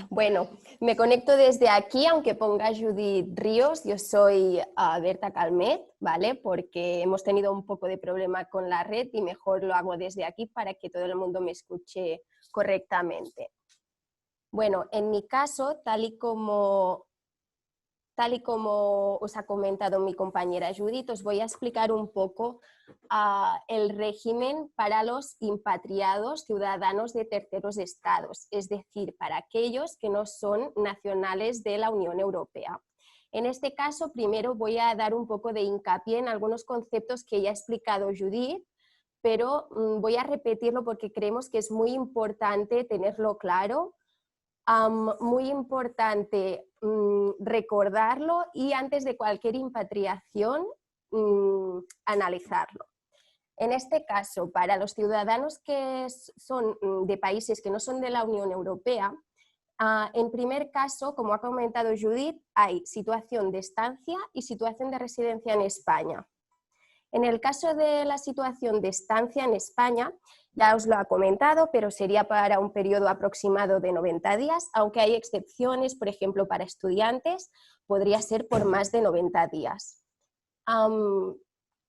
Bueno, me conecto desde aquí, aunque ponga Judith Ríos, yo soy Berta Calmet, ¿vale? Porque hemos tenido un poco de problema con la red y mejor lo hago desde aquí para que todo el mundo me escuche correctamente. Bueno, en mi caso, tal y como os ha comentado mi compañera Judith, os voy a explicar un poco el régimen para los impatriados ciudadanos de terceros estados, es decir, para aquellos que no son nacionales de la Unión Europea. En este caso, primero voy a dar un poco de hincapié en algunos conceptos que ya ha explicado Judith, pero voy a repetirlo porque creemos que es muy importante tenerlo claro. Muy importante recordarlo y antes de cualquier impatriación analizarlo. En este caso, para los ciudadanos que son de países que no son de la Unión Europea, en primer caso, como ha comentado Judith, hay situación de estancia y situación de residencia en España. En el caso de la situación de estancia en España, ya os lo ha comentado, pero sería para un periodo aproximado de 90 días, aunque hay excepciones, por ejemplo, para estudiantes, podría ser por más de 90 días.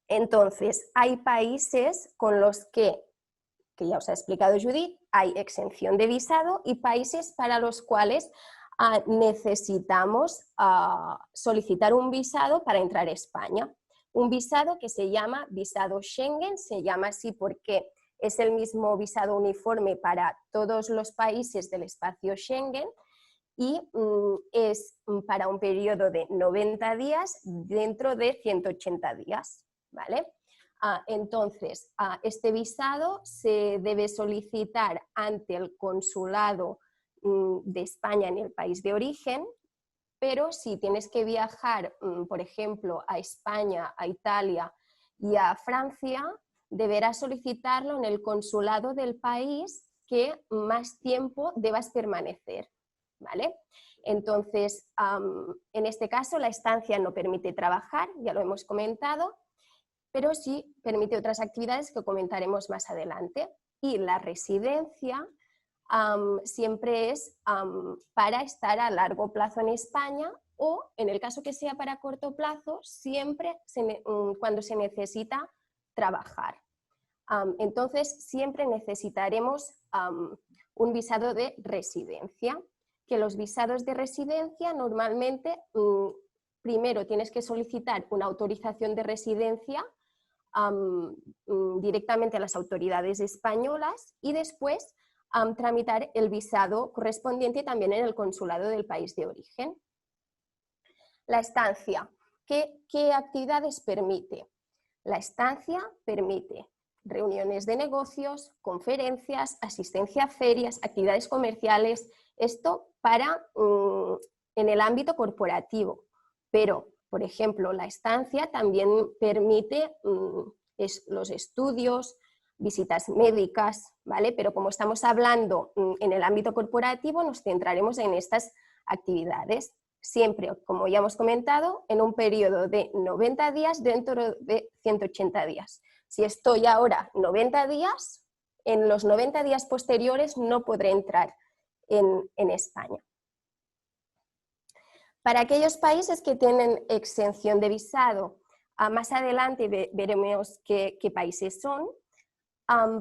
Entonces, hay países con los que ya os ha explicado Judith, hay exención de visado y países para los cuales necesitamos solicitar un visado para entrar a España. Un visado que se llama visado Schengen, se llama así porque es el mismo visado uniforme para todos los países del espacio Schengen y es para un periodo de 90 días dentro de 180 días, ¿vale? Entonces, este visado se debe solicitar ante el consulado de España en el país de origen, pero si tienes que viajar, por ejemplo, a España, a Italia y a Francia, deberás solicitarlo en el consulado del país que más tiempo debas permanecer. ¿vale? Entonces, en este caso la estancia no permite trabajar, ya lo hemos comentado, pero sí permite otras actividades que comentaremos más adelante. Y la residencia siempre es para estar a largo plazo en España, o en el caso que sea para corto plazo, siempre cuando se necesita trabajar. Entonces, siempre necesitaremos un visado de residencia, que los visados de residencia normalmente primero tienes que solicitar una autorización de residencia directamente a las autoridades españolas y después tramitar el visado correspondiente también en el consulado del país de origen. La estancia, ¿qué actividades permite? La estancia permite reuniones de negocios, conferencias, asistencia a ferias, actividades comerciales, esto en el ámbito corporativo, pero, por ejemplo, la estancia también permite los estudios, visitas médicas, ¿vale? Pero como estamos hablando en el ámbito corporativo, nos centraremos en estas actividades. Siempre, como ya hemos comentado, en un periodo de 90 días dentro de 180 días. Si estoy ahora 90 días, en los 90 días posteriores no podré entrar en España. Para aquellos países que tienen exención de visado, más adelante veremos qué países son,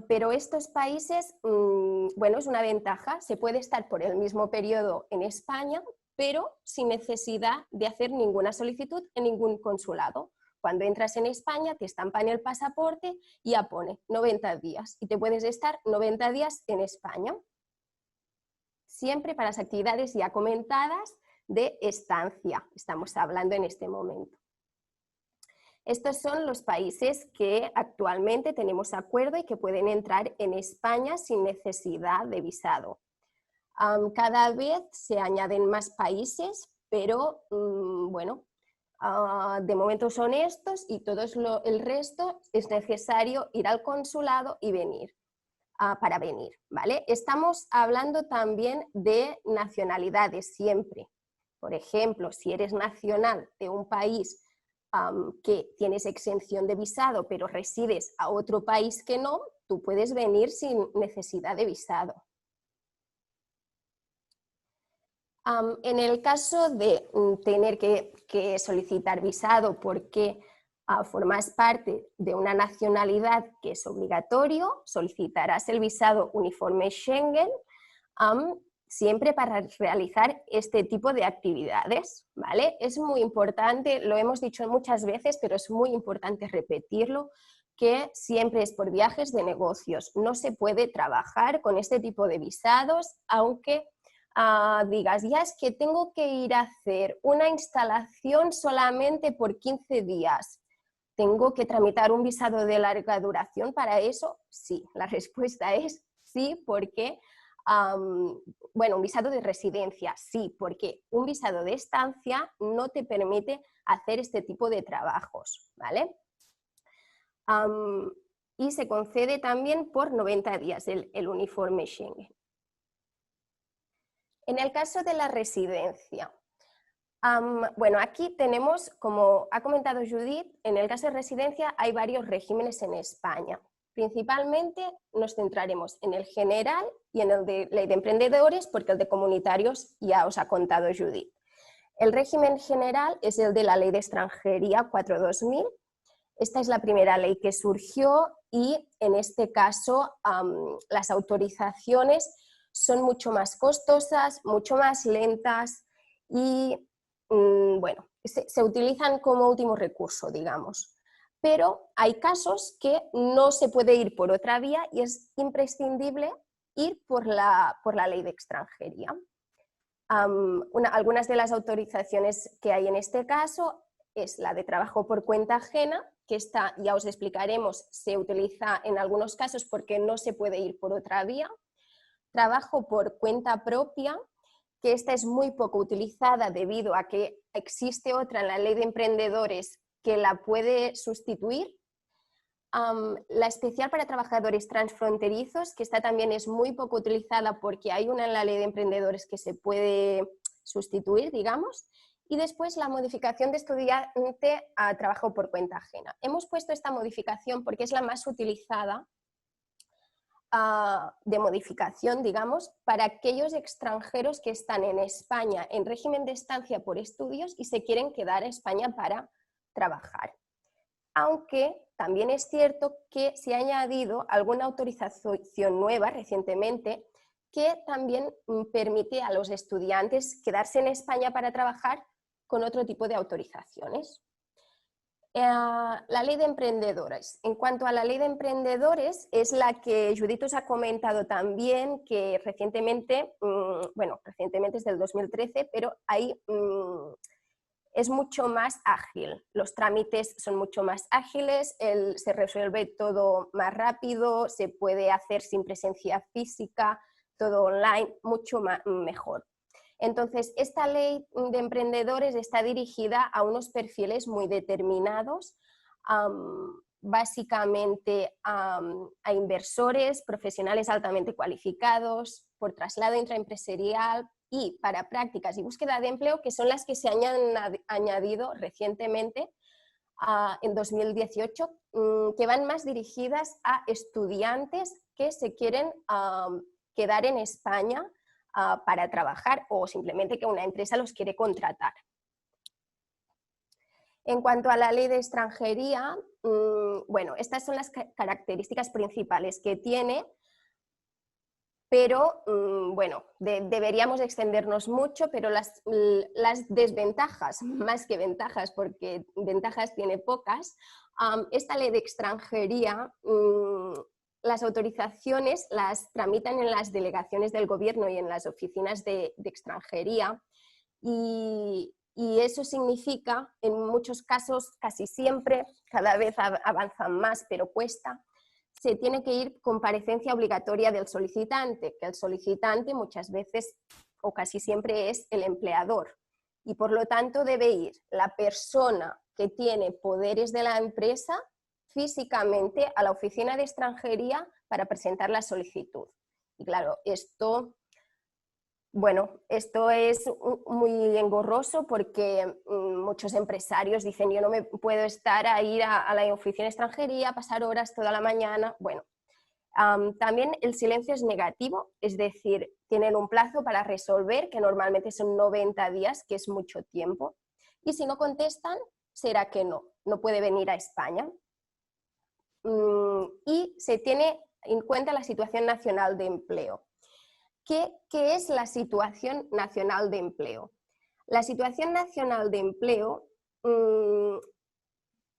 pero estos países, bueno, es una ventaja, se puede estar por el mismo periodo en España, pero sin necesidad de hacer ninguna solicitud en ningún consulado. Cuando entras en España te estampan el pasaporte y ya pone 90 días y te puedes estar 90 días en España. Siempre para las actividades ya comentadas de estancia, estamos hablando en este momento. Estos son los países que actualmente tenemos acuerdo y que pueden entrar en España sin necesidad de visado. Cada vez se añaden más países, pero bueno, de momento son estos y el resto es necesario ir al consulado y venir, para venir, ¿vale? Estamos hablando también de nacionalidades siempre. Por ejemplo, si eres nacional de un país que tienes exención de visado, pero resides a otro país que no, tú puedes venir sin necesidad de visado. En el caso de tener que solicitar visado porque formas parte de una nacionalidad que es obligatorio, solicitarás el visado uniforme Schengen siempre para realizar este tipo de actividades, ¿vale? Es muy importante, lo hemos dicho muchas veces, pero es muy importante repetirlo, que siempre es por viajes de negocios. No se puede trabajar con este tipo de visados, aunque digas, ya es que tengo que ir a hacer una instalación solamente por 15 días. ¿Tengo que tramitar un visado de larga duración para eso? Sí, la respuesta es sí, porque, bueno, un visado de residencia, sí, porque un visado de estancia no te permite hacer este tipo de trabajos, ¿vale? Y se concede también por 90 días el uniforme Schengen. En el caso de la residencia, bueno, aquí tenemos, como ha comentado Judith, en el caso de residencia hay varios regímenes en España. Principalmente nos centraremos en el general y en el de ley de emprendedores, porque el de comunitarios ya os ha contado Judith. El régimen general es el de la Ley de Extranjería 4/2000. Esta es la primera ley que surgió y en este caso las autorizaciones son mucho más costosas, mucho más lentas y, bueno, se utilizan como último recurso, digamos. Pero hay casos que no se puede ir por otra vía y es imprescindible ir por la ley de extranjería. Algunas de las autorizaciones que hay en este caso es la de trabajo por cuenta ajena, que esta ya os explicaremos, se utiliza en algunos casos porque no se puede ir por otra vía. Trabajo por cuenta propia, que esta es muy poco utilizada debido a que existe otra en la ley de emprendedores que la puede sustituir. La especial para trabajadores transfronterizos, que esta también es muy poco utilizada porque hay una en la ley de emprendedores que se puede sustituir, digamos. Y después la modificación de estudiante a trabajo por cuenta ajena. Hemos puesto esta modificación porque es la más utilizada de modificación, digamos, para aquellos extranjeros que están en España en régimen de estancia por estudios y se quieren quedar a España para trabajar. Aunque también es cierto que se ha añadido alguna autorización nueva recientemente que también permite a los estudiantes quedarse en España para trabajar con otro tipo de autorizaciones. La ley de emprendedores. En cuanto a la ley de emprendedores, es la que Judith os ha comentado también, que recientemente, bueno, recientemente es del 2013, pero ahí es mucho más ágil. Los trámites son mucho más ágiles, se resuelve todo más rápido, se puede hacer sin presencia física, todo online, mucho mejor. Entonces, esta ley de emprendedores está dirigida a unos perfiles muy determinados, básicamente a inversores, profesionales altamente cualificados, por traslado intraempresarial y para prácticas y búsqueda de empleo, que son las que se han añadido recientemente en 2018, que van más dirigidas a estudiantes que se quieren quedar en España para trabajar o simplemente que una empresa los quiere contratar. En cuanto a la ley de extranjería, bueno, estas son las características principales que tiene, pero bueno, deberíamos extendernos mucho, pero las desventajas, más que ventajas, porque ventajas tiene pocas, esta ley de extranjería, las autorizaciones las tramitan en las delegaciones del gobierno y en las oficinas de extranjería y eso significa, en muchos casos, casi siempre, cada vez avanzan más, pero cuesta, se tiene que ir comparecencia obligatoria del solicitante, que el solicitante muchas veces o casi siempre es el empleador y por lo tanto debe ir la persona que tiene poderes de la empresa físicamente a la oficina de extranjería para presentar la solicitud. Y claro, esto es muy engorroso porque muchos empresarios dicen yo no me puedo estar a ir a la oficina de extranjería, pasar horas toda la mañana. Bueno, también el silencio es negativo, es decir, tienen un plazo para resolver, que normalmente son 90 días, que es mucho tiempo. Y si no contestan, será que no puede venir a España. Y se tiene en cuenta la situación nacional de empleo. ¿Qué es la situación nacional de empleo? La situación nacional de empleo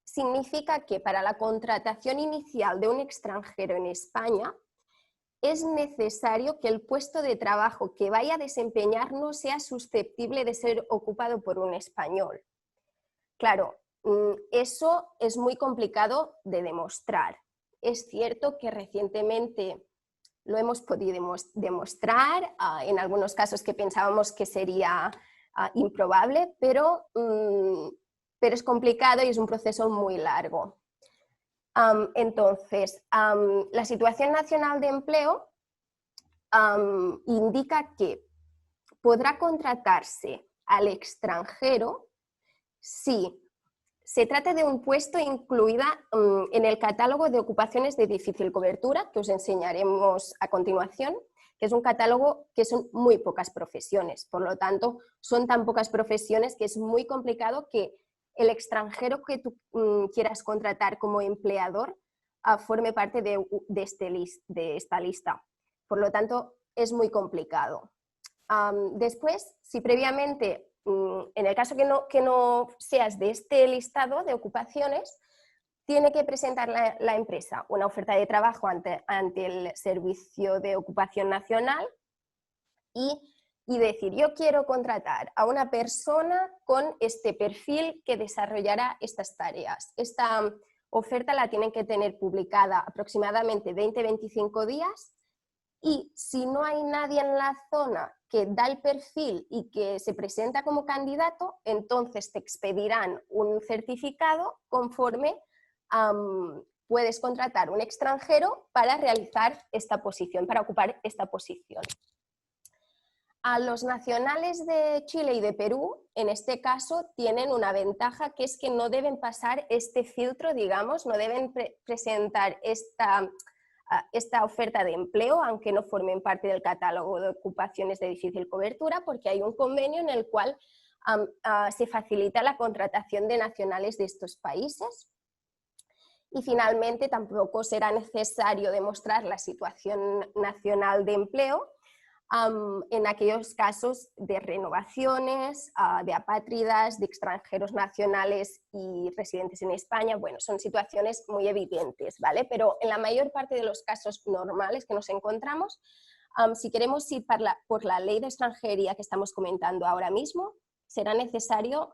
significa que para la contratación inicial de un extranjero en España es necesario que el puesto de trabajo que vaya a desempeñar no sea susceptible de ser ocupado por un español. Claro, eso es muy complicado de demostrar. Es cierto que recientemente lo hemos podido demostrar, en algunos casos que pensábamos que sería improbable, pero es complicado y es un proceso muy largo. Entonces, la situación nacional de empleo indica que podrá contratarse al extranjero si se trata de un puesto incluida en el catálogo de ocupaciones de difícil cobertura, que os enseñaremos a continuación, que es un catálogo que son muy pocas profesiones. Por lo tanto, son tan pocas profesiones que es muy complicado que el extranjero que tú quieras contratar como empleador forme parte de esta lista. Por lo tanto, es muy complicado. Después, si previamente, en el caso que no seas de este listado de ocupaciones, tiene que presentar la empresa una oferta de trabajo ante el Servicio de Ocupación Nacional y decir, yo quiero contratar a una persona con este perfil que desarrollará estas tareas. Esta oferta la tienen que tener publicada aproximadamente 20-25 días y si no hay nadie en la zona que da el perfil y que se presenta como candidato, entonces te expedirán un certificado conforme puedes contratar un extranjero para realizar esta posición, para ocupar esta posición. A los nacionales de Chile y de Perú, en este caso, tienen una ventaja, que es que no deben pasar este filtro, digamos, no deben presentar esta oferta de empleo, aunque no formen parte del catálogo de ocupaciones de difícil cobertura, porque hay un convenio en el cual se facilita la contratación de nacionales de estos países. Y finalmente tampoco será necesario demostrar la situación nacional de empleo en aquellos casos de renovaciones, de apátridas, de extranjeros nacionales y residentes en España. Bueno, son situaciones muy evidentes, ¿vale? Pero en la mayor parte de los casos normales que nos encontramos, si queremos ir por la ley de extranjería que estamos comentando ahora mismo, será necesario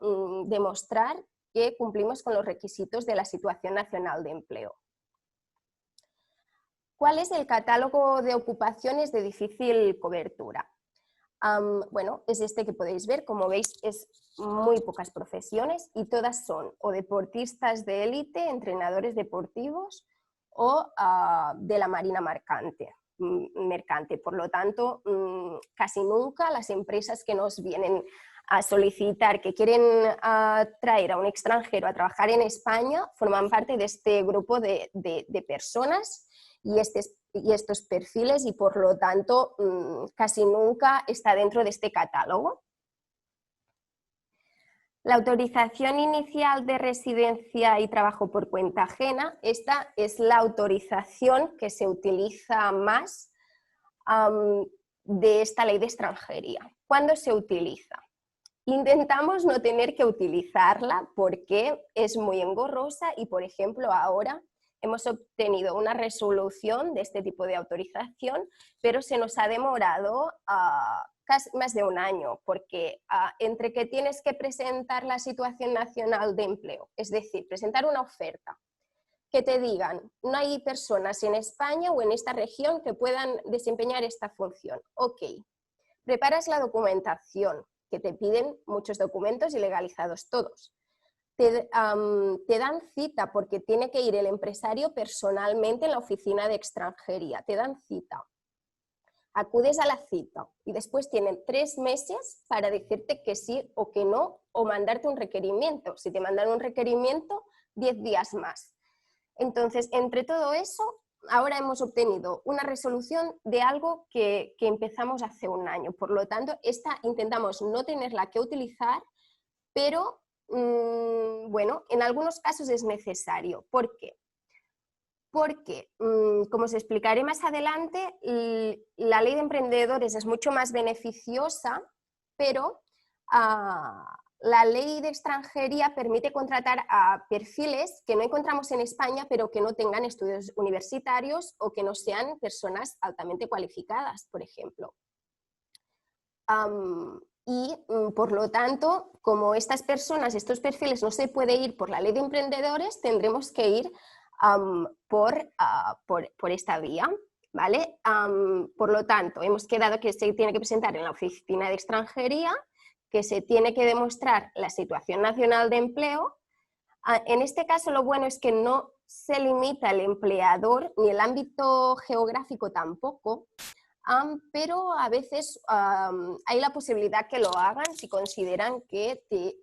demostrar que cumplimos con los requisitos de la situación nacional de empleo. ¿Cuál es el catálogo de ocupaciones de difícil cobertura? Bueno, es este que podéis ver. Como veis, es muy pocas profesiones y todas son o deportistas de élite, entrenadores deportivos o de la marina mercante. Por lo tanto, casi nunca las empresas que nos vienen a solicitar, que quieren traer a un extranjero a trabajar en España, forman parte de este grupo de personas y estos perfiles, y por lo tanto casi nunca está dentro de este catálogo. La autorización inicial de residencia y trabajo por cuenta ajena, esta es la autorización que se utiliza más de esta ley de extranjería. ¿Cuándo se utiliza? Intentamos no tener que utilizarla porque es muy engorrosa y, por ejemplo, ahora hemos obtenido una resolución de este tipo de autorización, pero se nos ha demorado casi más de un año, porque entre que tienes que presentar la situación nacional de empleo, es decir, presentar una oferta, que te digan, no hay personas en España o en esta región que puedan desempeñar esta función. Ok, preparas la documentación, que te piden muchos documentos y legalizados todos. Te dan cita porque tiene que ir el empresario personalmente en la oficina de extranjería, te dan cita. Acudes a la cita y después tienen 3 meses para decirte que sí o que no, o mandarte un requerimiento. Si te mandan un requerimiento, 10 días más. Entonces, entre todo eso, ahora hemos obtenido una resolución de algo que empezamos hace un año. Por lo tanto, esta intentamos no tenerla que utilizar, pero bueno, en algunos casos es necesario. ¿Por qué? Porque, como os explicaré más adelante, la ley de emprendedores es mucho más beneficiosa, pero la ley de extranjería permite contratar a perfiles que no encontramos en España, pero que no tengan estudios universitarios o que no sean personas altamente cualificadas, por ejemplo. Y por lo tanto, como estas personas, estos perfiles no se puede ir por la ley de emprendedores, tendremos que ir por esta vía, ¿vale? Por lo tanto, hemos quedado que se tiene que presentar en la oficina de extranjería, que se tiene que demostrar la situación nacional de empleo. En este caso, lo bueno es que no se limita el empleador ni el ámbito geográfico tampoco, pero a veces hay la posibilidad que lo hagan si consideran que te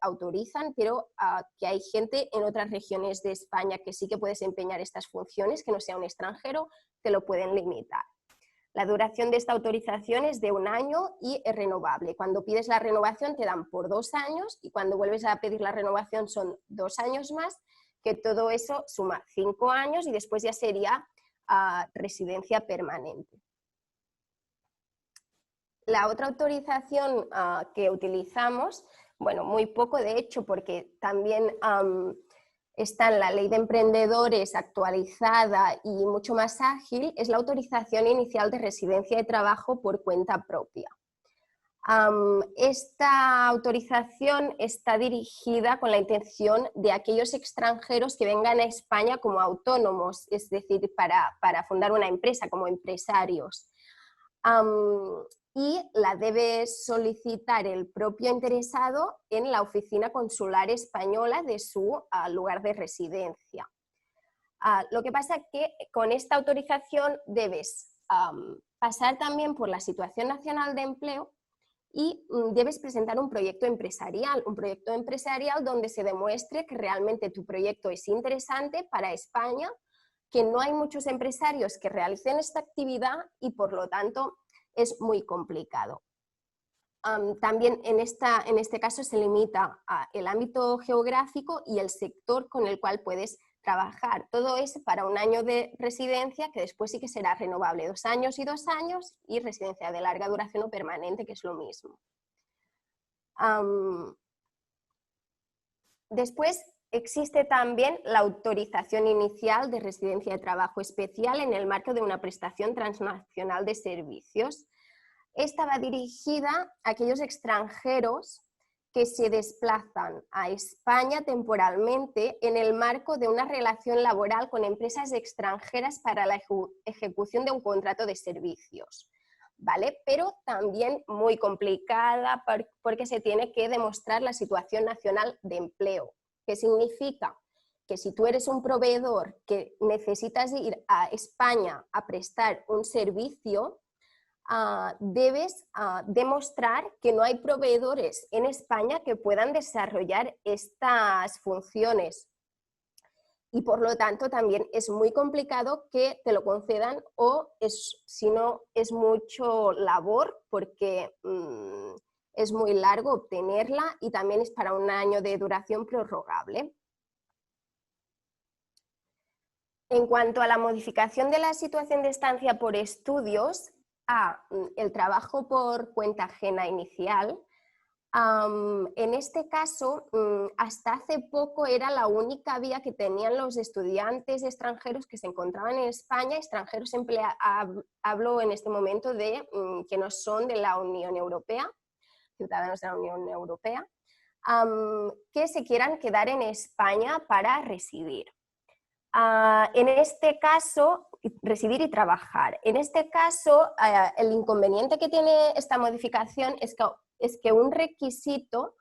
autorizan, pero que hay gente en otras regiones de España que sí que puede desempeñar estas funciones, que no sea un extranjero, te lo pueden limitar. La duración de esta autorización es de 1 año y es renovable. Cuando pides la renovación te dan por 2 años y cuando vuelves a pedir la renovación son 2 años más, que todo eso suma 5 años y después ya sería residencia permanente. La otra autorización que utilizamos, bueno, muy poco de hecho, porque también está en la ley de emprendedores actualizada y mucho más ágil, es la autorización inicial de residencia y trabajo por cuenta propia. Esta autorización está dirigida con la intención de aquellos extranjeros que vengan a España como autónomos, es decir, para fundar una empresa, como empresarios. Y la debe solicitar el propio interesado en la oficina consular española de su lugar de residencia. Lo que pasa es que con esta autorización debes pasar también por la Situación Nacional de Empleo y debes presentar un proyecto empresarial donde se demuestre que realmente tu proyecto es interesante para España, que no hay muchos empresarios que realicen esta actividad y por lo tanto es muy complicado. También en este caso se limita el ámbito geográfico y el sector con el cual puedes trabajar. Todo es para un año de residencia, que después sí que será renovable 2 años y 2 años, y residencia de larga duración o permanente, que es lo mismo. Después existe también la autorización inicial de residencia de trabajo especial en el marco de una prestación transnacional de servicios. Esta va dirigida a aquellos extranjeros que se desplazan a España temporalmente en el marco de una relación laboral con empresas extranjeras para la ejecución de un contrato de servicios, ¿vale? Pero también muy complicada porque se tiene que demostrar la situación nacional de empleo, que significa que si tú eres un proveedor que necesitas ir a España a prestar un servicio, debes demostrar que no hay proveedores en España que puedan desarrollar estas funciones y por lo tanto también es muy complicado que te lo concedan o si no es mucho labor porque es muy largo obtenerla y también es para un año de duración prorrogable. En cuanto a la modificación de la situación de estancia por estudios, el trabajo por cuenta ajena inicial, en este caso, hasta hace poco era la única vía que tenían los estudiantes extranjeros que se encontraban en España, extranjeros hablo en este momento de que no son de la Unión Europea, ciudadanos de la Unión Europea, que se quieran quedar en España para residir. En este caso, residir y trabajar. En este caso, el inconveniente que tiene esta modificación es que un requisito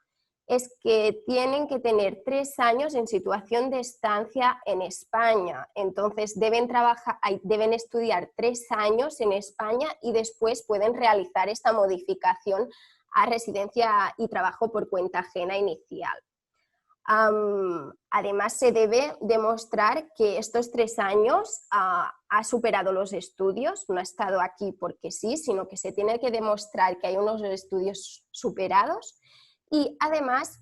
es que tienen que tener 3 años en situación de estancia en España. Entonces, deben estudiar 3 años en España y después pueden realizar esta modificación a residencia y trabajo por cuenta ajena inicial. Además, se debe demostrar que estos 3 años ha superado los estudios, no ha estado aquí porque sí, sino que se tiene que demostrar que hay unos estudios superados y además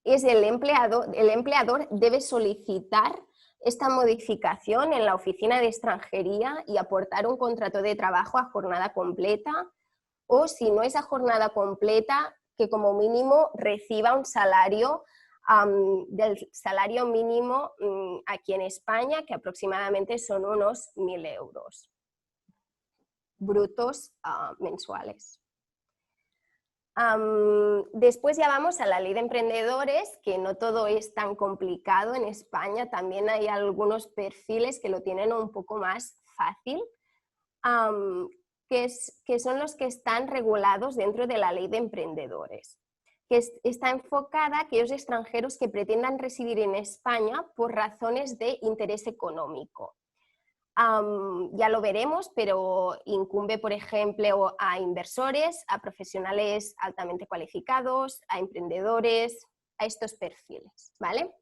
el empleador debe solicitar esta modificación en la oficina de extranjería y aportar un contrato de trabajo a jornada completa o si no es a jornada completa, que como mínimo reciba un salario del salario mínimo aquí en España, que aproximadamente son unos 1.000 euros brutos mensuales. Después ya vamos a la ley de emprendedores, que no todo es tan complicado en España, también hay algunos perfiles que lo tienen un poco más fácil. Que son los que están regulados dentro de la ley de emprendedores, que está enfocada a aquellos extranjeros que pretendan residir en España por razones de interés económico. Ya lo veremos, pero incumbe, por ejemplo, a inversores, a profesionales altamente cualificados, a emprendedores, a estos perfiles, ¿vale?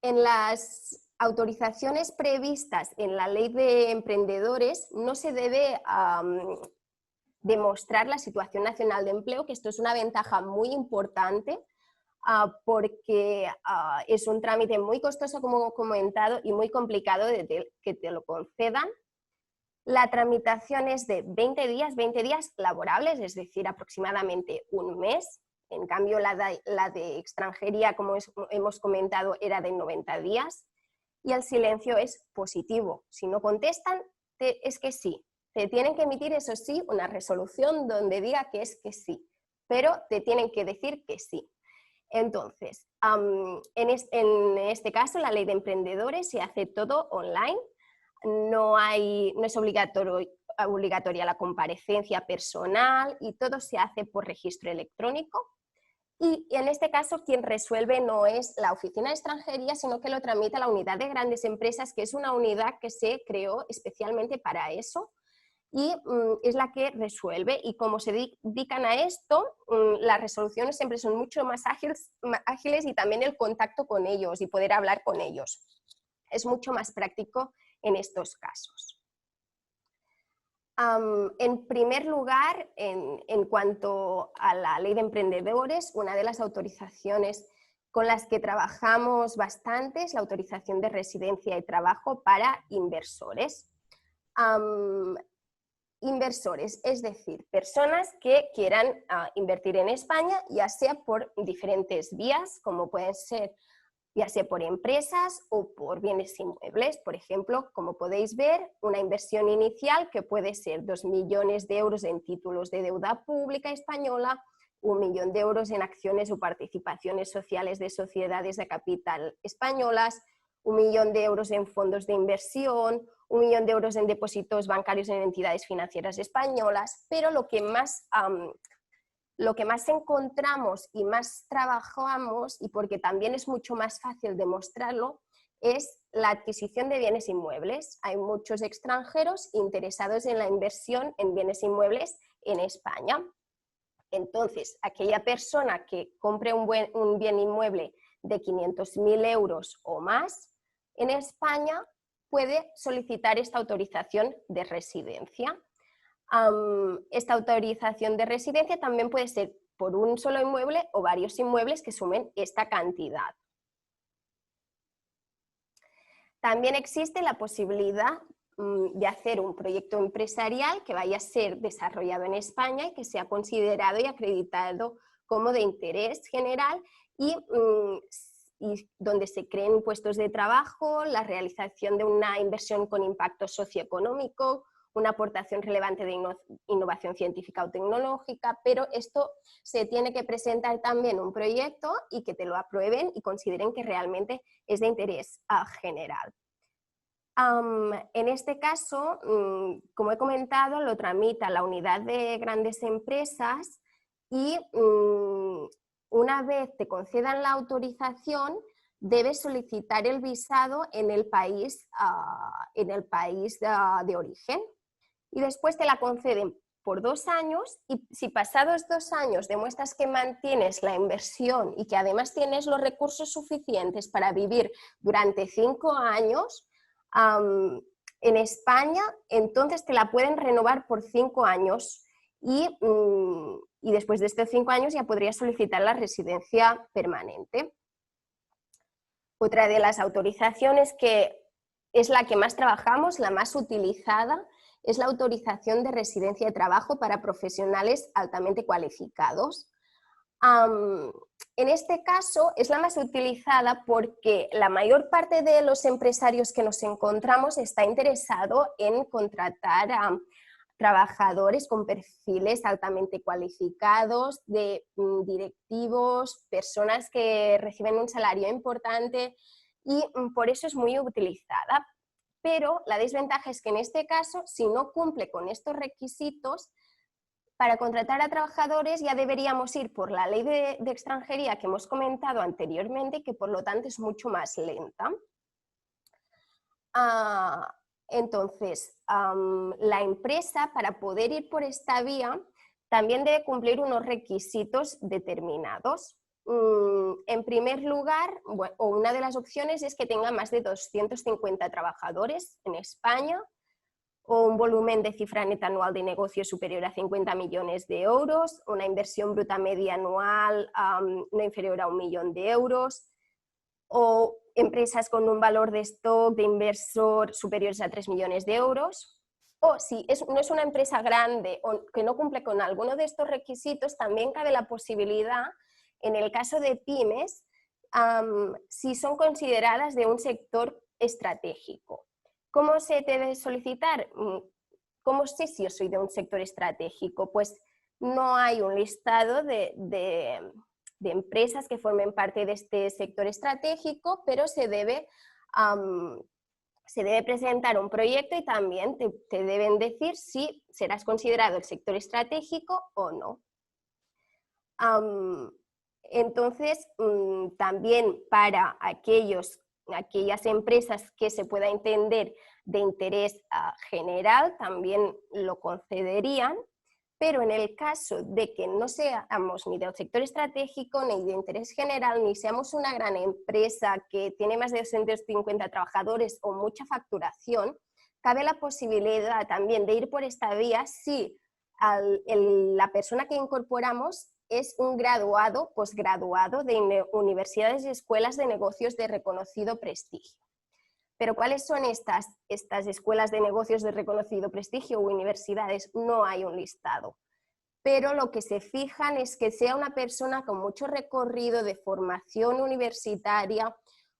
En las autorizaciones previstas en la ley de emprendedores no se debe demostrar la situación nacional de empleo, que esto es una ventaja muy importante porque es un trámite muy costoso, como he comentado, y muy complicado de que te lo concedan. La tramitación es de 20 días laborables, es decir, aproximadamente un mes. En cambio, la de extranjería, como hemos comentado, era de 90 días. Y el silencio es positivo. Si no contestan, es que sí. Te tienen que emitir, eso sí, una resolución donde diga que es que sí, pero te tienen que decir que sí. Entonces, en este caso, la ley de emprendedores se hace todo online. No es obligatoria la comparecencia personal y todo se hace por registro electrónico. Y en este caso quien resuelve no es la oficina de extranjería, sino que lo tramita la unidad de grandes empresas, que es una unidad que se creó especialmente para eso y es la que resuelve. Y como se dedican a esto, las resoluciones siempre son mucho más ágiles y también el contacto con ellos y poder hablar con ellos. Es mucho más práctico en estos casos. En primer lugar, en cuanto a la ley de emprendedores, una de las autorizaciones con las que trabajamos bastante es la autorización de residencia y trabajo para inversores. Inversores, es decir, personas que quieran invertir en España, ya sea por diferentes vías, como pueden ser ya sea por empresas o por bienes inmuebles. Por ejemplo, como podéis ver, una inversión inicial que puede ser 2 millones de euros en títulos de deuda pública española, 1 millón de euros en acciones o participaciones sociales de sociedades de capital españolas, 1 millón de euros en fondos de inversión, 1 millón de euros en depósitos bancarios en entidades financieras españolas, pero lo que más encontramos y más trabajamos, y porque también es mucho más fácil demostrarlo, es la adquisición de bienes inmuebles. Hay muchos extranjeros interesados en la inversión en bienes inmuebles en España. Entonces, aquella persona que compre un bien inmueble de 500.000 euros o más en España puede solicitar esta autorización de residencia. Esta autorización de residencia también puede ser por un solo inmueble o varios inmuebles que sumen esta cantidad. También existe la posibilidad de hacer un proyecto empresarial que vaya a ser desarrollado en España y que sea considerado y acreditado como de interés general y donde se creen puestos de trabajo, la realización de una inversión con impacto socioeconómico, una aportación relevante de innovación científica o tecnológica, pero esto se tiene que presentar también un proyecto y que te lo aprueben y consideren que realmente es de interés general. En este caso, como he comentado, lo tramita la unidad de grandes empresas y una vez te concedan la autorización, debes solicitar el visado en el país de origen. Y después te la conceden por 2 años y si pasados 2 años demuestras que mantienes la inversión y que además tienes los recursos suficientes para vivir durante 5 años en España, entonces te la pueden renovar por 5 años y después de estos 5 años ya podrías solicitar la residencia permanente. Otra de las autorizaciones que es la que más trabajamos, la más utilizada, es la autorización de residencia de trabajo para profesionales altamente cualificados. En este caso es la más utilizada porque la mayor parte de los empresarios que nos encontramos está interesado en contratar a trabajadores con perfiles altamente cualificados, de directivos, personas que reciben un salario importante y por eso es muy utilizada. Pero la desventaja es que en este caso, si no cumple con estos requisitos, para contratar a trabajadores ya deberíamos ir por la ley de extranjería que hemos comentado anteriormente, que por lo tanto es mucho más lenta. Entonces, la empresa, para poder ir por esta vía, también debe cumplir unos requisitos determinados. En primer lugar, una de las opciones es que tenga más de 250 trabajadores en España o un volumen de cifra neta anual de negocio superior a 50 millones de euros, una inversión bruta media anual no inferior a 1 millón de euros, o empresas con un valor de stock de inversor superiores a 3 millones de euros. O si no es una empresa grande o que no cumple con alguno de estos requisitos, también cabe la posibilidad, en el caso de pymes, si son consideradas de un sector estratégico. ¿Cómo se debe solicitar? ¿Cómo sé si yo soy de un sector estratégico? Pues no hay un listado de empresas que formen parte de este sector estratégico, pero se debe presentar un proyecto y también te deben decir si serás considerado el sector estratégico o no. Entonces, también para aquellas empresas que se pueda entender de interés general, también lo concederían, pero en el caso de que no seamos ni del sector estratégico, ni de interés general, ni seamos una gran empresa que tiene más de 250 trabajadores o mucha facturación, cabe la posibilidad también de ir por esta vía si la persona que incorporamos es un graduado, posgraduado de universidades y escuelas de negocios de reconocido prestigio. Pero ¿cuáles son estas escuelas de negocios de reconocido prestigio o universidades? No hay un listado. Pero lo que se fijan es que sea una persona con mucho recorrido de formación universitaria,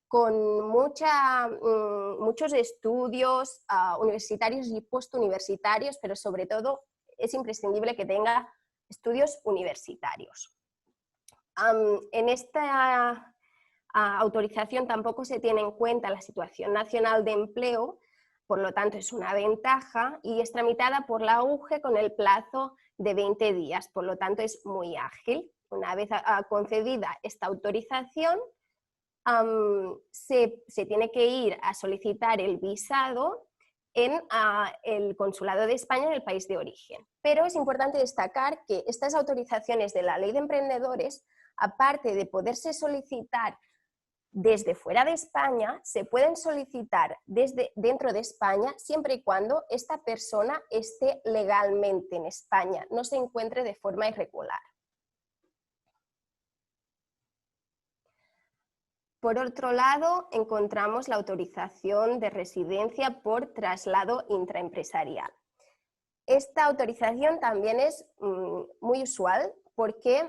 con muchos estudios universitarios y postuniversitarios, pero sobre todo es imprescindible que tenga estudios universitarios. En esta autorización tampoco se tiene en cuenta la situación nacional de empleo, por lo tanto es una ventaja y es tramitada por la UGE con el plazo de 20 días, por lo tanto es muy ágil. Una vez concedida esta autorización, se tiene que ir a solicitar el visado en el Consulado de España en el país de origen. Pero es importante destacar que estas autorizaciones de la Ley de Emprendedores, aparte de poderse solicitar desde fuera de España, se pueden solicitar dentro de España siempre y cuando esta persona esté legalmente en España, no se encuentre de forma irregular. Por otro lado, encontramos la autorización de residencia por traslado intraempresarial. Esta autorización también es muy usual porque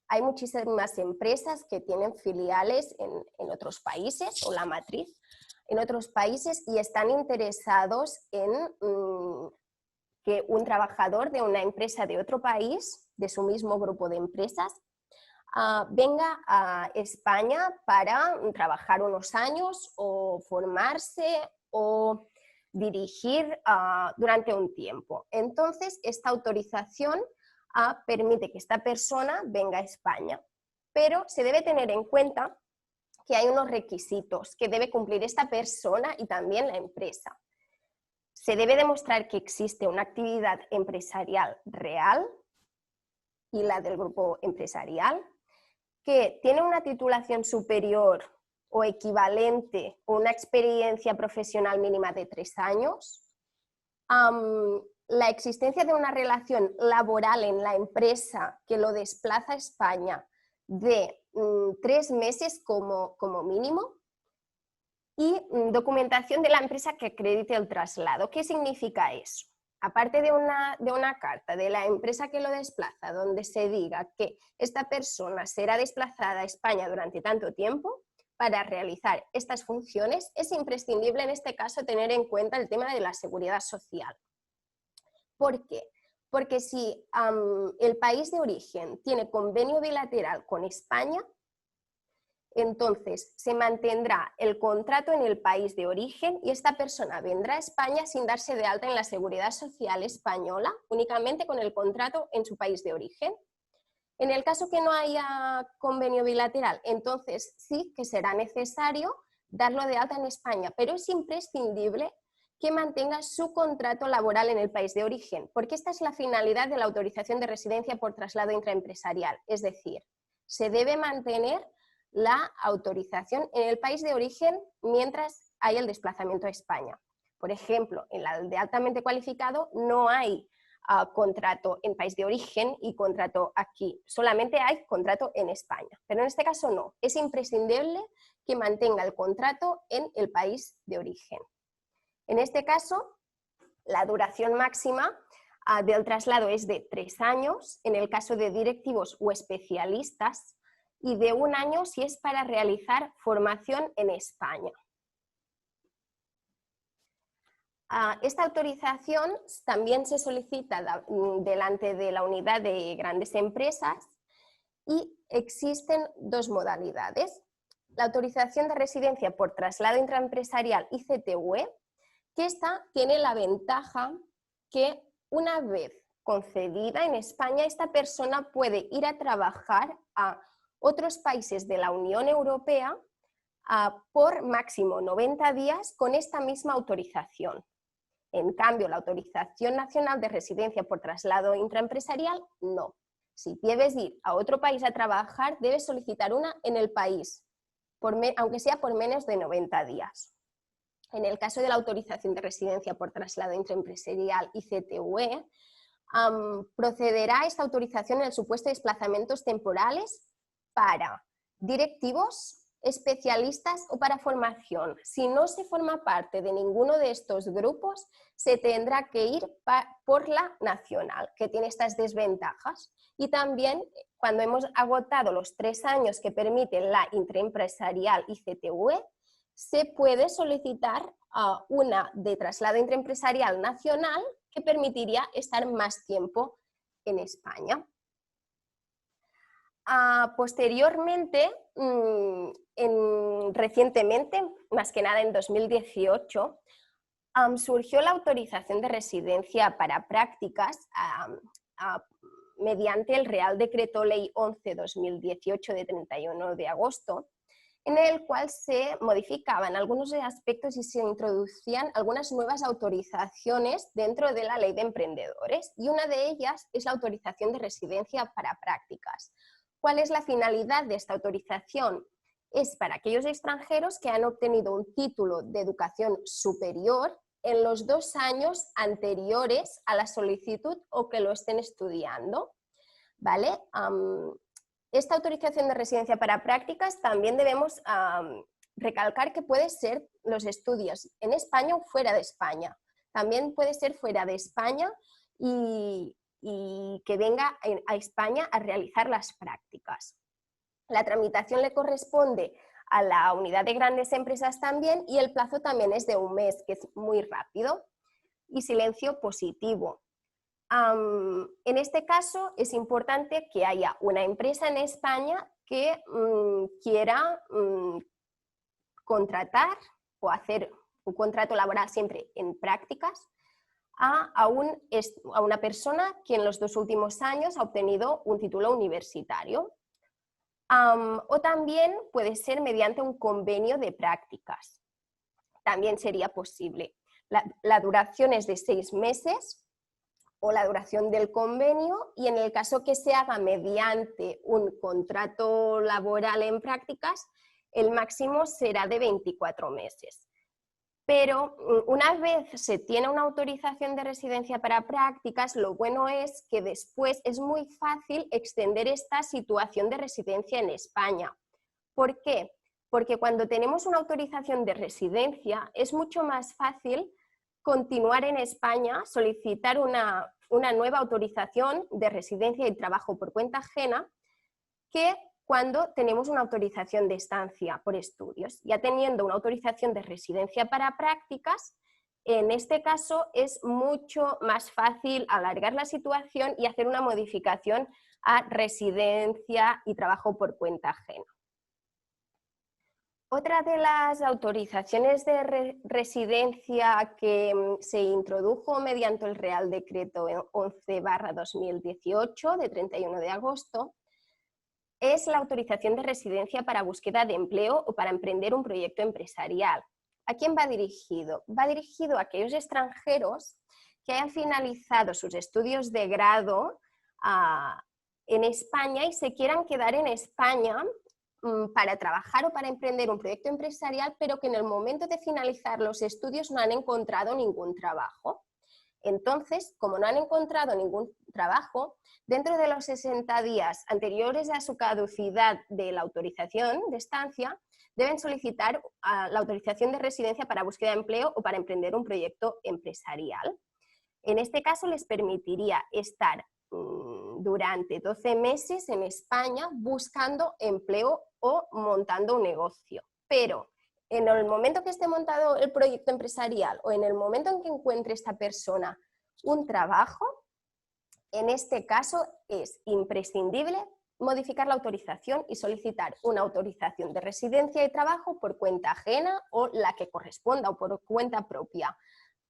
hay muchísimas empresas que tienen filiales en otros países o la matriz en otros países y están interesados en que un trabajador de una empresa de otro país, de su mismo grupo de empresas, venga a España para trabajar unos años o formarse o dirigir durante un tiempo. Entonces, esta autorización permite que esta persona venga a España, pero se debe tener en cuenta que hay unos requisitos que debe cumplir esta persona y también la empresa. Se debe demostrar que existe una actividad empresarial real y la del grupo empresarial, que tiene una titulación superior o equivalente o una experiencia profesional mínima de 3 años, la existencia de una relación laboral en la empresa que lo desplaza a España de 3 meses como mínimo y documentación de la empresa que acredite el traslado. ¿Qué significa eso? Aparte de una carta de la empresa que lo desplaza, donde se diga que esta persona será desplazada a España durante tanto tiempo, para realizar estas funciones es imprescindible en este caso tener en cuenta el tema de la seguridad social. ¿Por qué? Porque si el país de origen tiene convenio bilateral con España, entonces se mantendrá el contrato en el país de origen y esta persona vendrá a España sin darse de alta en la Seguridad Social española, únicamente con el contrato en su país de origen. En el caso que no haya convenio bilateral, entonces sí que será necesario darlo de alta en España, pero es imprescindible que mantenga su contrato laboral en el país de origen, porque esta es la finalidad de la autorización de residencia por traslado intraempresarial, es decir, se debe mantener la autorización en el país de origen mientras hay el desplazamiento a España. Por ejemplo, en la de altamente cualificado no hay contrato en país de origen y contrato aquí, solamente hay contrato en España, pero en este caso no, es imprescindible que mantenga el contrato en el país de origen. En este caso, la duración máxima del traslado es de 3 años, en el caso de directivos o especialistas, y de 1 año si es para realizar formación en España. Esta autorización también se solicita delante de la unidad de grandes empresas y existen 2 modalidades. La autorización de residencia por traslado intraempresarial ICTUE, que esta tiene la ventaja que una vez concedida en España, esta persona puede ir a trabajar a otros países de la Unión Europea por máximo 90 días con esta misma autorización. En cambio, la autorización nacional de residencia por traslado intraempresarial, no. Si debes ir a otro país a trabajar, debes solicitar una en el país, aunque sea por menos de 90 días. En el caso de la autorización de residencia por traslado intraempresarial ICTUE, procederá esta autorización en el supuesto de desplazamientos temporales para directivos, especialistas o para formación. Si no se forma parte de ninguno de estos grupos, se tendrá que ir por la nacional, que tiene estas desventajas. Y también, cuando hemos agotado los 3 años que permite la intraempresarial ICTUE, se puede solicitar una de traslado intraempresarial nacional que permitiría estar más tiempo en España. Posteriormente, recientemente, más que nada en 2018, surgió la autorización de residencia para prácticas mediante el Real Decreto Ley 11/2018 de 31 de agosto, en el cual se modificaban algunos aspectos y se introducían algunas nuevas autorizaciones dentro de la Ley de Emprendedores, y una de ellas es la autorización de residencia para prácticas. ¿Cuál es la finalidad de esta autorización? Es para aquellos extranjeros que han obtenido un título de educación superior en los 2 años anteriores a la solicitud o que lo estén estudiando, ¿vale? Esta autorización de residencia para prácticas también debemos recalcar que puede ser los estudios en España o fuera de España. También puede ser fuera de España y que venga a España a realizar las prácticas. La tramitación le corresponde a la unidad de grandes empresas también, y el plazo también es de 1 mes, que es muy rápido, y silencio positivo. En este caso es importante que haya una empresa en España que quiera contratar o hacer un contrato laboral siempre en prácticas a una persona que en los 2 últimos años ha obtenido un título universitario. O también puede ser mediante un convenio de prácticas. También sería posible. La duración es de 6 meses o la duración del convenio, y en el caso que se haga mediante un contrato laboral en prácticas, el máximo será de 24 meses. Pero una vez se tiene una autorización de residencia para prácticas, lo bueno es que después es muy fácil extender esta situación de residencia en España. ¿Por qué? Porque cuando tenemos una autorización de residencia es mucho más fácil continuar en España, solicitar una nueva autorización de residencia y trabajo por cuenta ajena, que cuando tenemos una autorización de estancia por estudios. Ya teniendo una autorización de residencia para prácticas, en este caso es mucho más fácil alargar la situación y hacer una modificación a residencia y trabajo por cuenta ajena. Otra de las autorizaciones de residencia que se introdujo mediante el Real Decreto 11/2018 de 31 de agosto es la autorización de residencia para búsqueda de empleo o para emprender un proyecto empresarial. ¿A quién va dirigido? Va dirigido a aquellos extranjeros que hayan finalizado sus estudios de grado en España y se quieran quedar en España para trabajar o para emprender un proyecto empresarial, pero que en el momento de finalizar los estudios no han encontrado ningún trabajo. Entonces, como no han encontrado ningún trabajo, dentro de los 60 días anteriores a su caducidad de la autorización de estancia, deben solicitar la autorización de residencia para búsqueda de empleo o para emprender un proyecto empresarial. En este caso, les permitiría estar durante 12 meses en España buscando empleo o montando un negocio. Pero en el momento que esté montado el proyecto empresarial o en el momento en que encuentre esta persona un trabajo, en este caso es imprescindible modificar la autorización y solicitar una autorización de residencia y trabajo por cuenta ajena o la que corresponda o por cuenta propia.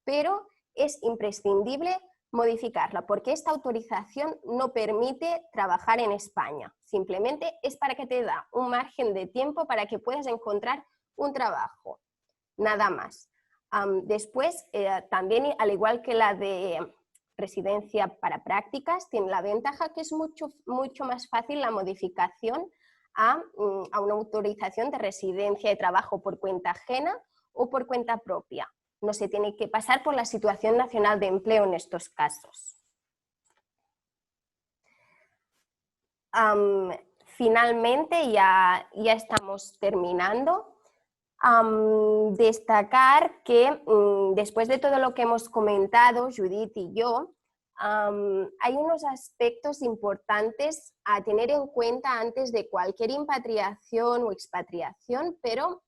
Pero es imprescindible modificarla, porque esta autorización no permite trabajar en España. Simplemente es para que te da un margen de tiempo para que puedas encontrar un trabajo. Nada más. Después, también, al igual que la de residencia para prácticas, tiene la ventaja que es mucho más fácil la modificación a una autorización de residencia de trabajo por cuenta ajena o por cuenta propia. No se tiene que pasar por la situación nacional de empleo en estos casos. Finalmente, ya estamos terminando. Destacar que después de todo lo que hemos comentado, Judith y yo, hay unos aspectos importantes a tener en cuenta antes de cualquier impatriación o expatriación, pero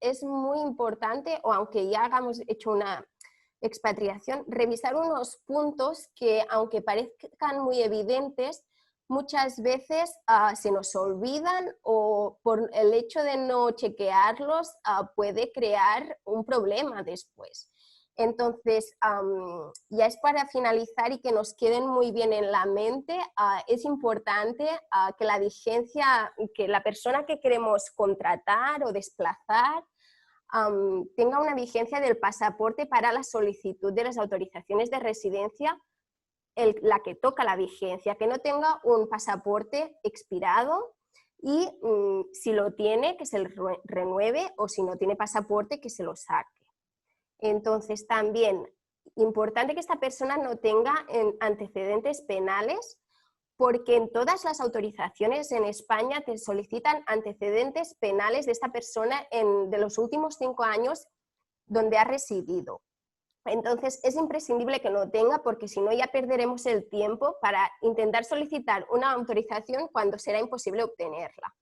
es muy importante, o aunque ya hayamos hecho una expatriación, revisar unos puntos que, aunque parezcan muy evidentes, muchas veces se nos olvidan o por el hecho de no chequearlos puede crear un problema después. Entonces, ya es para finalizar y que nos queden muy bien en la mente, es importante que la vigencia, que la persona que queremos contratar o desplazar tenga una vigencia del pasaporte para la solicitud de las autorizaciones de residencia, la que toca la vigencia, que no tenga un pasaporte expirado y si lo tiene, que se lo renueve, o si no tiene pasaporte, que se lo saque. Entonces, también importante que esta persona no tenga antecedentes penales, porque en todas las autorizaciones en España te solicitan antecedentes penales de esta persona de los últimos 5 años donde ha residido. Entonces, es imprescindible que lo tenga, porque si no ya perderemos el tiempo para intentar solicitar una autorización cuando será imposible obtenerla.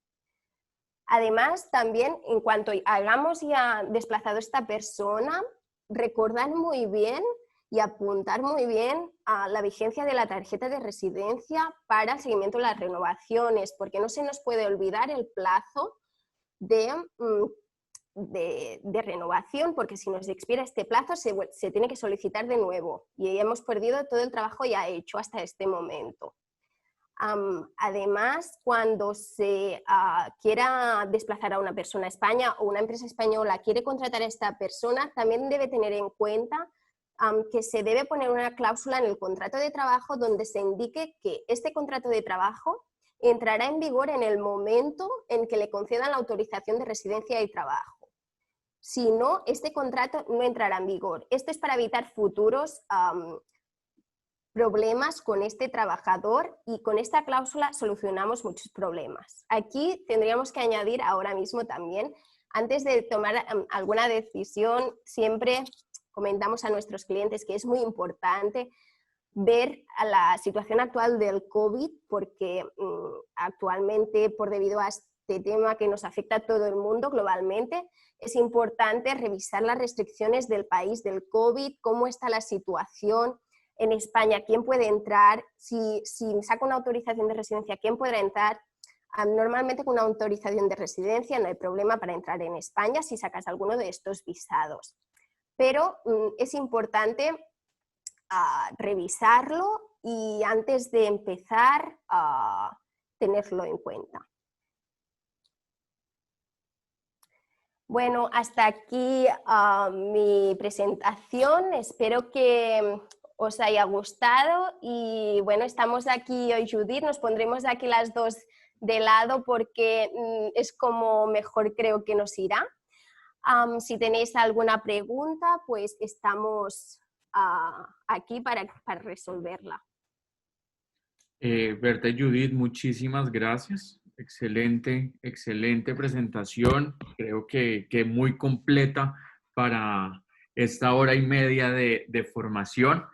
Además, también, en cuanto hayamos ya desplazado a esta persona, recordar muy bien y apuntar muy bien a la vigencia de la tarjeta de residencia para el seguimiento de las renovaciones, porque no se nos puede olvidar el plazo de renovación, porque si nos expira este plazo se tiene que solicitar de nuevo y hemos perdido todo el trabajo ya hecho hasta este momento. Además, cuando se quiera desplazar a una persona a España o una empresa española quiere contratar a esta persona, también debe tener en cuenta que se debe poner una cláusula en el contrato de trabajo donde se indique que este contrato de trabajo entrará en vigor en el momento en que le concedan la autorización de residencia y trabajo. Si no, este contrato no entrará en vigor. Esto es para evitar futuros problemas con este trabajador, y con esta cláusula solucionamos muchos problemas. Aquí tendríamos que añadir ahora mismo también, antes de tomar alguna decisión, siempre comentamos a nuestros clientes que es muy importante ver a la situación actual del COVID, porque actualmente, debido a este tema que nos afecta a todo el mundo globalmente, es importante revisar las restricciones del país del COVID, cómo está la situación en España, quién puede entrar, si saca una autorización de residencia, quién podrá entrar. Normalmente con una autorización de residencia no hay problema para entrar en España si sacas alguno de estos visados. Pero es importante revisarlo y antes de empezar tenerlo en cuenta. Bueno, hasta aquí mi presentación. Espero que os haya gustado y bueno, estamos aquí hoy, Judith, nos pondremos aquí las dos de lado porque es como mejor creo que nos irá. Si tenéis alguna pregunta, pues estamos aquí para resolverla. Berta y Judith, muchísimas gracias. Excelente, excelente presentación. Creo que muy completa para esta hora y media de formación.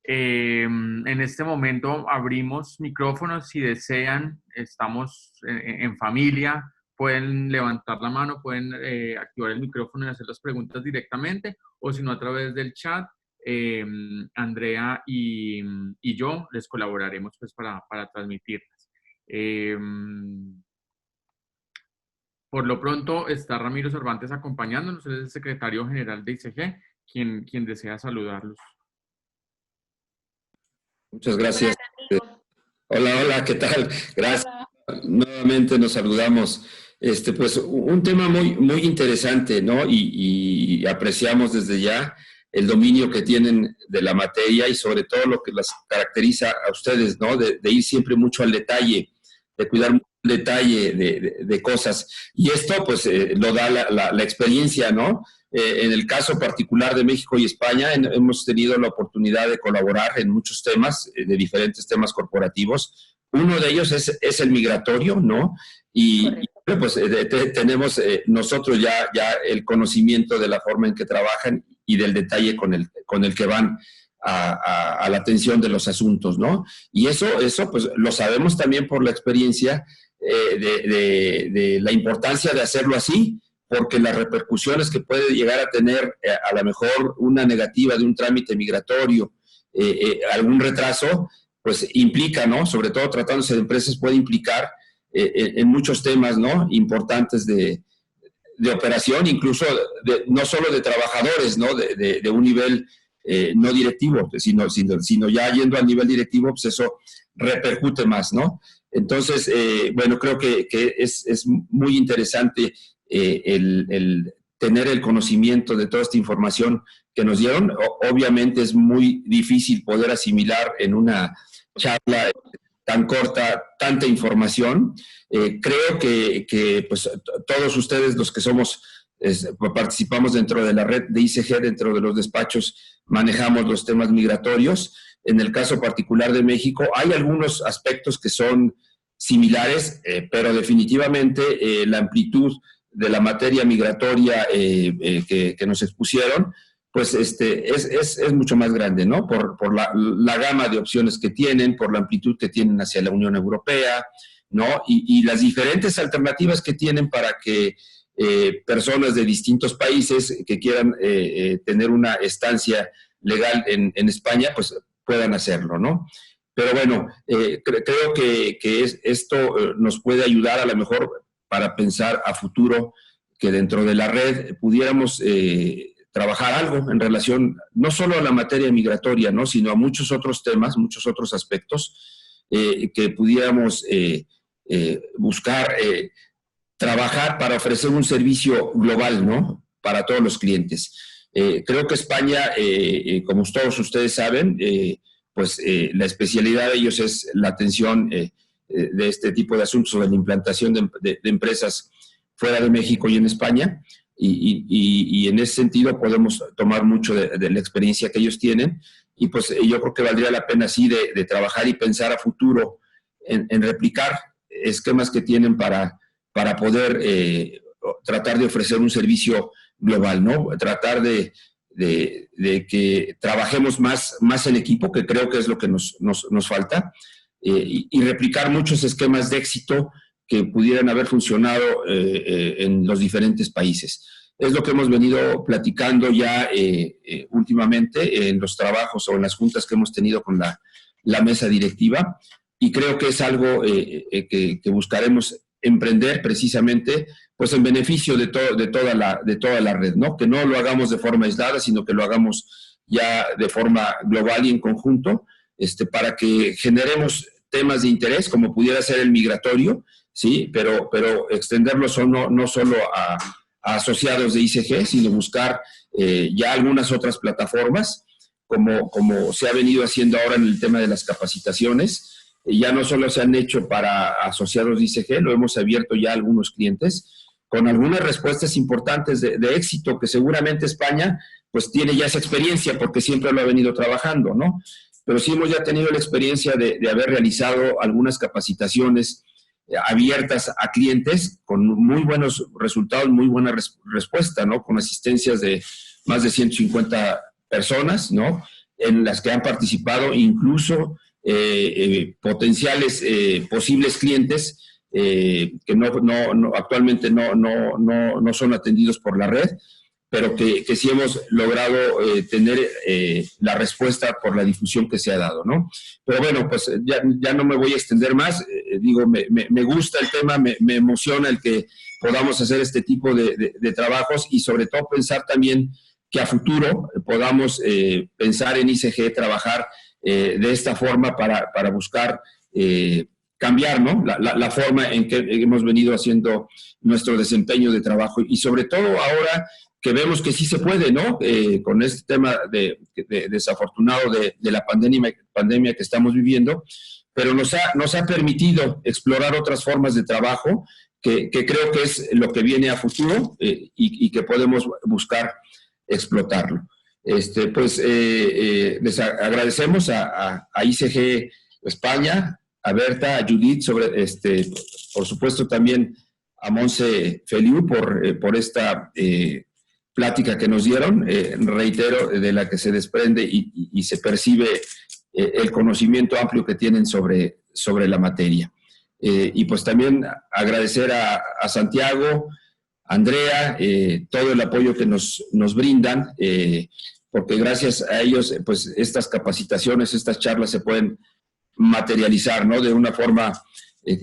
En este momento abrimos micrófonos. Si desean, estamos en familia, pueden levantar la mano, pueden activar el micrófono y hacer las preguntas directamente, o si no, a través del chat. Andrea y yo les colaboraremos pues para transmitirlas. Por lo pronto está Ramiro Cervantes acompañándonos, él es el secretario general de ICG, quien desea saludarlos. Muchas gracias. Hola, ¿qué tal? Gracias. Hola. Nuevamente nos saludamos. Pues un tema muy interesante, ¿no? Y apreciamos desde ya el dominio que tienen de la materia y sobre todo lo que las caracteriza a ustedes, ¿no? De ir siempre mucho al detalle, de cuidar mucho el detalle de cosas. Y esto, pues, lo da la experiencia, ¿no? En el caso particular de México y España, hemos tenido la oportunidad de colaborar en muchos temas, de diferentes temas corporativos. Uno de ellos es el migratorio, ¿no? Y pues tenemos nosotros ya el conocimiento de la forma en que trabajan y del detalle con el que van a la atención de los asuntos, ¿no? Y eso pues lo sabemos también por la experiencia de la importancia de hacerlo así, porque las repercusiones que puede llegar a tener a lo mejor una negativa de un trámite migratorio, algún retraso, pues implica, ¿no? Sobre todo tratándose de empresas, puede implicar en muchos temas, ¿no? Importantes de operación, incluso no solo de trabajadores, ¿no? De un nivel no directivo, sino ya yendo al nivel directivo, pues eso repercute más, ¿no? Entonces, bueno, creo que es muy interesante el tener el conocimiento de toda esta información que nos dieron. Obviamente es muy difícil poder asimilar en una charla tan corta tanta información. Creo que pues, todos ustedes, los que participamos dentro de la red de ICG, dentro de los despachos, manejamos los temas migratorios. En el caso particular de México, hay algunos aspectos que son similares, pero definitivamente la amplitud de la materia migratoria que nos expusieron, pues es mucho más grande, ¿no? Por la gama de opciones que tienen, por la amplitud que tienen hacia la Unión Europea, ¿no? Y las diferentes alternativas que tienen para que personas de distintos países que quieran tener una estancia legal en España, pues puedan hacerlo, ¿no? Pero bueno, creo que esto nos puede ayudar a lo mejor para pensar a futuro que dentro de la red pudiéramos trabajar algo en relación no solo a la materia migratoria, ¿no? Sino a muchos otros temas, muchos otros aspectos que pudiéramos buscar trabajar para ofrecer un servicio global, ¿no? Para todos los clientes. Creo que España, como todos ustedes saben, pues la especialidad de ellos es la atención de este tipo de asuntos, de la implantación de empresas fuera de México y en España, y en ese sentido podemos tomar mucho de la experiencia que ellos tienen, y pues yo creo que valdría la pena sí de trabajar y pensar a futuro en replicar esquemas que tienen para poder tratar de ofrecer un servicio global, ¿no? Tratar de que trabajemos más en equipo, que creo que es lo que nos falta, y replicar muchos esquemas de éxito que pudieran haber funcionado en los diferentes países. Es lo que hemos venido platicando ya últimamente en los trabajos o en las juntas que hemos tenido con la mesa directiva, y creo que es algo que buscaremos emprender precisamente pues en beneficio de toda la red, ¿no? Que no lo hagamos de forma aislada, sino que lo hagamos ya de forma global y en conjunto, para que generemos temas de interés, como pudiera ser el migratorio, ¿sí? Pero extenderlo no solo a asociados de ICG, sino buscar ya algunas otras plataformas, como se ha venido haciendo ahora en el tema de las capacitaciones. Ya no solo se han hecho para asociados de ICG, lo hemos abierto ya a algunos clientes, con algunas respuestas importantes de éxito, que seguramente España pues tiene ya esa experiencia, porque siempre lo ha venido trabajando, ¿no? Pero sí hemos ya tenido la experiencia de haber realizado algunas capacitaciones abiertas a clientes con muy buenos resultados, muy buena respuesta, ¿no? Con asistencias de más de 150 personas, ¿no? En las que han participado incluso potenciales posibles clientes que actualmente no son atendidos por la red, pero que sí hemos logrado tener la respuesta por la difusión que se ha dado, ¿no? Pero bueno, pues ya no me voy a extender más. Digo, me gusta el tema, me emociona el que podamos hacer este tipo de trabajos, y sobre todo pensar también que a futuro podamos pensar en ICG, trabajar de esta forma para buscar cambiar, ¿no? La forma en que hemos venido haciendo nuestro desempeño de trabajo y sobre todo ahora que vemos que sí se puede, ¿no? Con este tema desafortunado de la pandemia que estamos viviendo, pero nos ha permitido explorar otras formas de trabajo que creo que es lo que viene a futuro y que podemos buscar explotarlo. Les agradecemos a ICG España, a Berta, a Judith, por supuesto también a Monse Feliu por esta plática que nos dieron, reitero, de la que se desprende y se percibe el conocimiento amplio que tienen sobre la materia. Y pues también agradecer a Santiago, Andrea, todo el apoyo que nos brindan, porque gracias a ellos, pues estas capacitaciones, estas charlas se pueden materializar, ¿no? De una forma,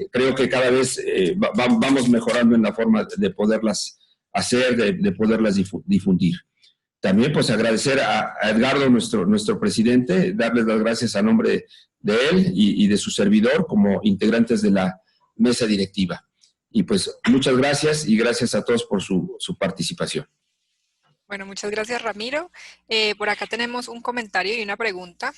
creo que cada vez vamos mejorando en la forma de poderlas hacer, de poderlas difundir. También, pues, agradecer a Edgardo, nuestro presidente, darles las gracias a nombre de él y de su servidor como integrantes de la mesa directiva. Y pues, muchas gracias y gracias a todos por su participación. Bueno, muchas gracias, Ramiro. Por acá tenemos un comentario y una pregunta.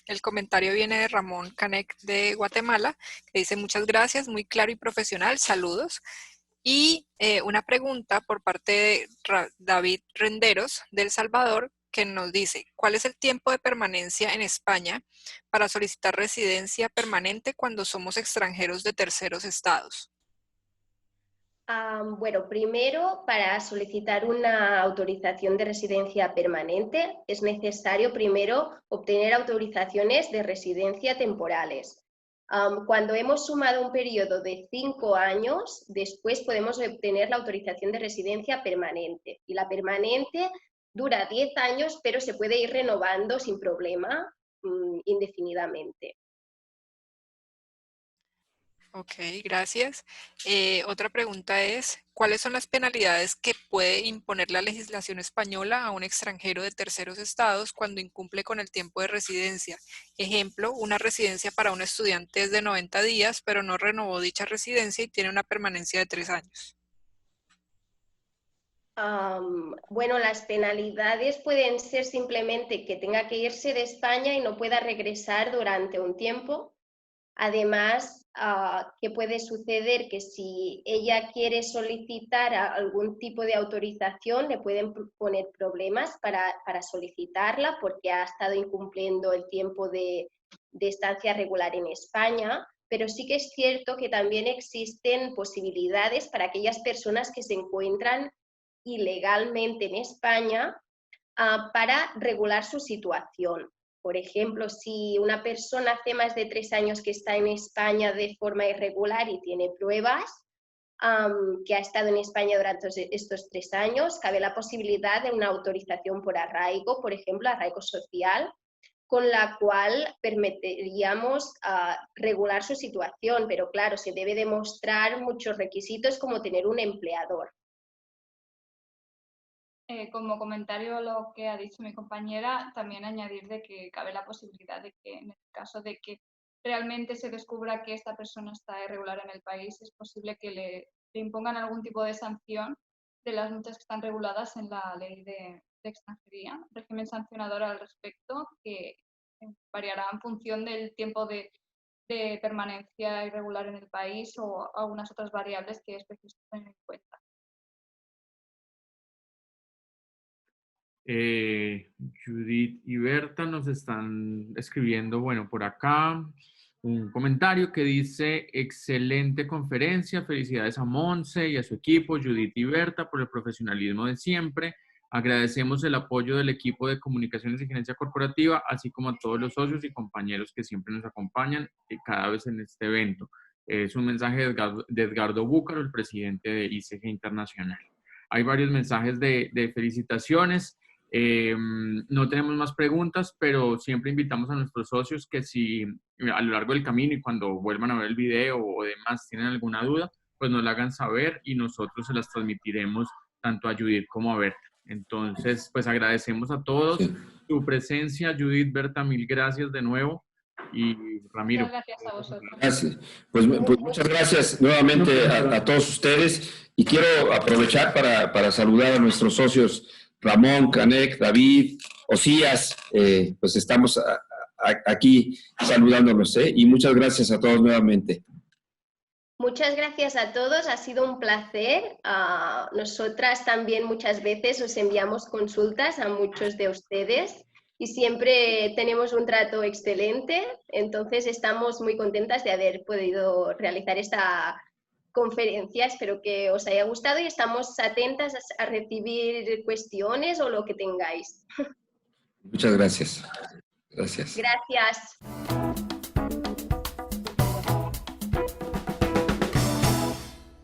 El comentario viene de Ramón Canek de Guatemala, que dice: muchas gracias, muy claro y profesional, saludos. Y una pregunta por parte de David Renderos, de El Salvador, que nos dice: ¿cuál es el tiempo de permanencia en España para solicitar residencia permanente cuando somos extranjeros de terceros estados? Bueno, primero, para solicitar una autorización de residencia permanente, es necesario primero obtener autorizaciones de residencia temporales. Cuando hemos sumado un periodo de 5 años, después podemos obtener la autorización de residencia permanente. Y la permanente dura 10 años, pero se puede ir renovando sin problema indefinidamente. Ok, gracias. Otra pregunta es: ¿cuáles son las penalidades que puede imponer la legislación española a un extranjero de terceros estados cuando incumple con el tiempo de residencia? Ejemplo, una residencia para un estudiante es de 90 días, pero no renovó dicha residencia y tiene una permanencia de 3 años. Bueno, las penalidades pueden ser simplemente que tenga que irse de España y no pueda regresar durante un tiempo. Además, ¿qué puede suceder? Que si ella quiere solicitar algún tipo de autorización, le pueden poner problemas para solicitarla porque ha estado incumpliendo el tiempo de estancia regular en España. Pero sí que es cierto que también existen posibilidades para aquellas personas que se encuentran ilegalmente en España para regular su situación. Por ejemplo, si una persona hace más de 3 años que está en España de forma irregular y tiene pruebas que ha estado en España durante estos 3 años, cabe la posibilidad de una autorización por arraigo, por ejemplo, arraigo social, con la cual permitiríamos regular su situación, pero claro, se debe demostrar muchos requisitos como tener un empleador. Como comentario a lo que ha dicho mi compañera, también añadir de que cabe la posibilidad de que en el caso de que realmente se descubra que esta persona está irregular en el país, es posible que le impongan algún tipo de sanción de las multas que están reguladas en la ley de extranjería, régimen sancionador al respecto, que variará en función del tiempo de permanencia irregular en el país o algunas otras variables que es preciso tener en cuenta. Judith y Berta nos están escribiendo, bueno, por acá un comentario que dice: excelente conferencia, felicidades a Monse y a su equipo, Judith y Berta, por el profesionalismo de siempre. Agradecemos el apoyo del equipo de comunicaciones y gerencia corporativa, así como a todos los socios y compañeros que siempre nos acompañan cada vez en este evento. Es un mensaje de Edgardo Búcaro, el presidente de ICG Internacional. Hay varios mensajes de felicitaciones. No tenemos más preguntas, pero siempre invitamos a nuestros socios que si a lo largo del camino y cuando vuelvan a ver el video o demás tienen alguna duda, pues nos la hagan saber y nosotros se las transmitiremos tanto a Judith como a Berta. Entonces, pues agradecemos a todos su presencia. Judith, Berta, mil gracias de nuevo. Y Ramiro. Muchas gracias a vosotros. Gracias. Pues muchas gracias nuevamente a todos ustedes. Y quiero aprovechar para saludar a nuestros socios Ramón, Canek, David, Osías. Pues estamos aquí saludándolos. Y muchas gracias a todos nuevamente. Muchas gracias a todos, ha sido un placer. Nosotras también muchas veces os enviamos consultas a muchos de ustedes y siempre tenemos un trato excelente, entonces estamos muy contentas de haber podido realizar esta conferencia. Espero que os haya gustado y estamos atentas a recibir cuestiones o lo que tengáis. Muchas gracias. Gracias. Gracias.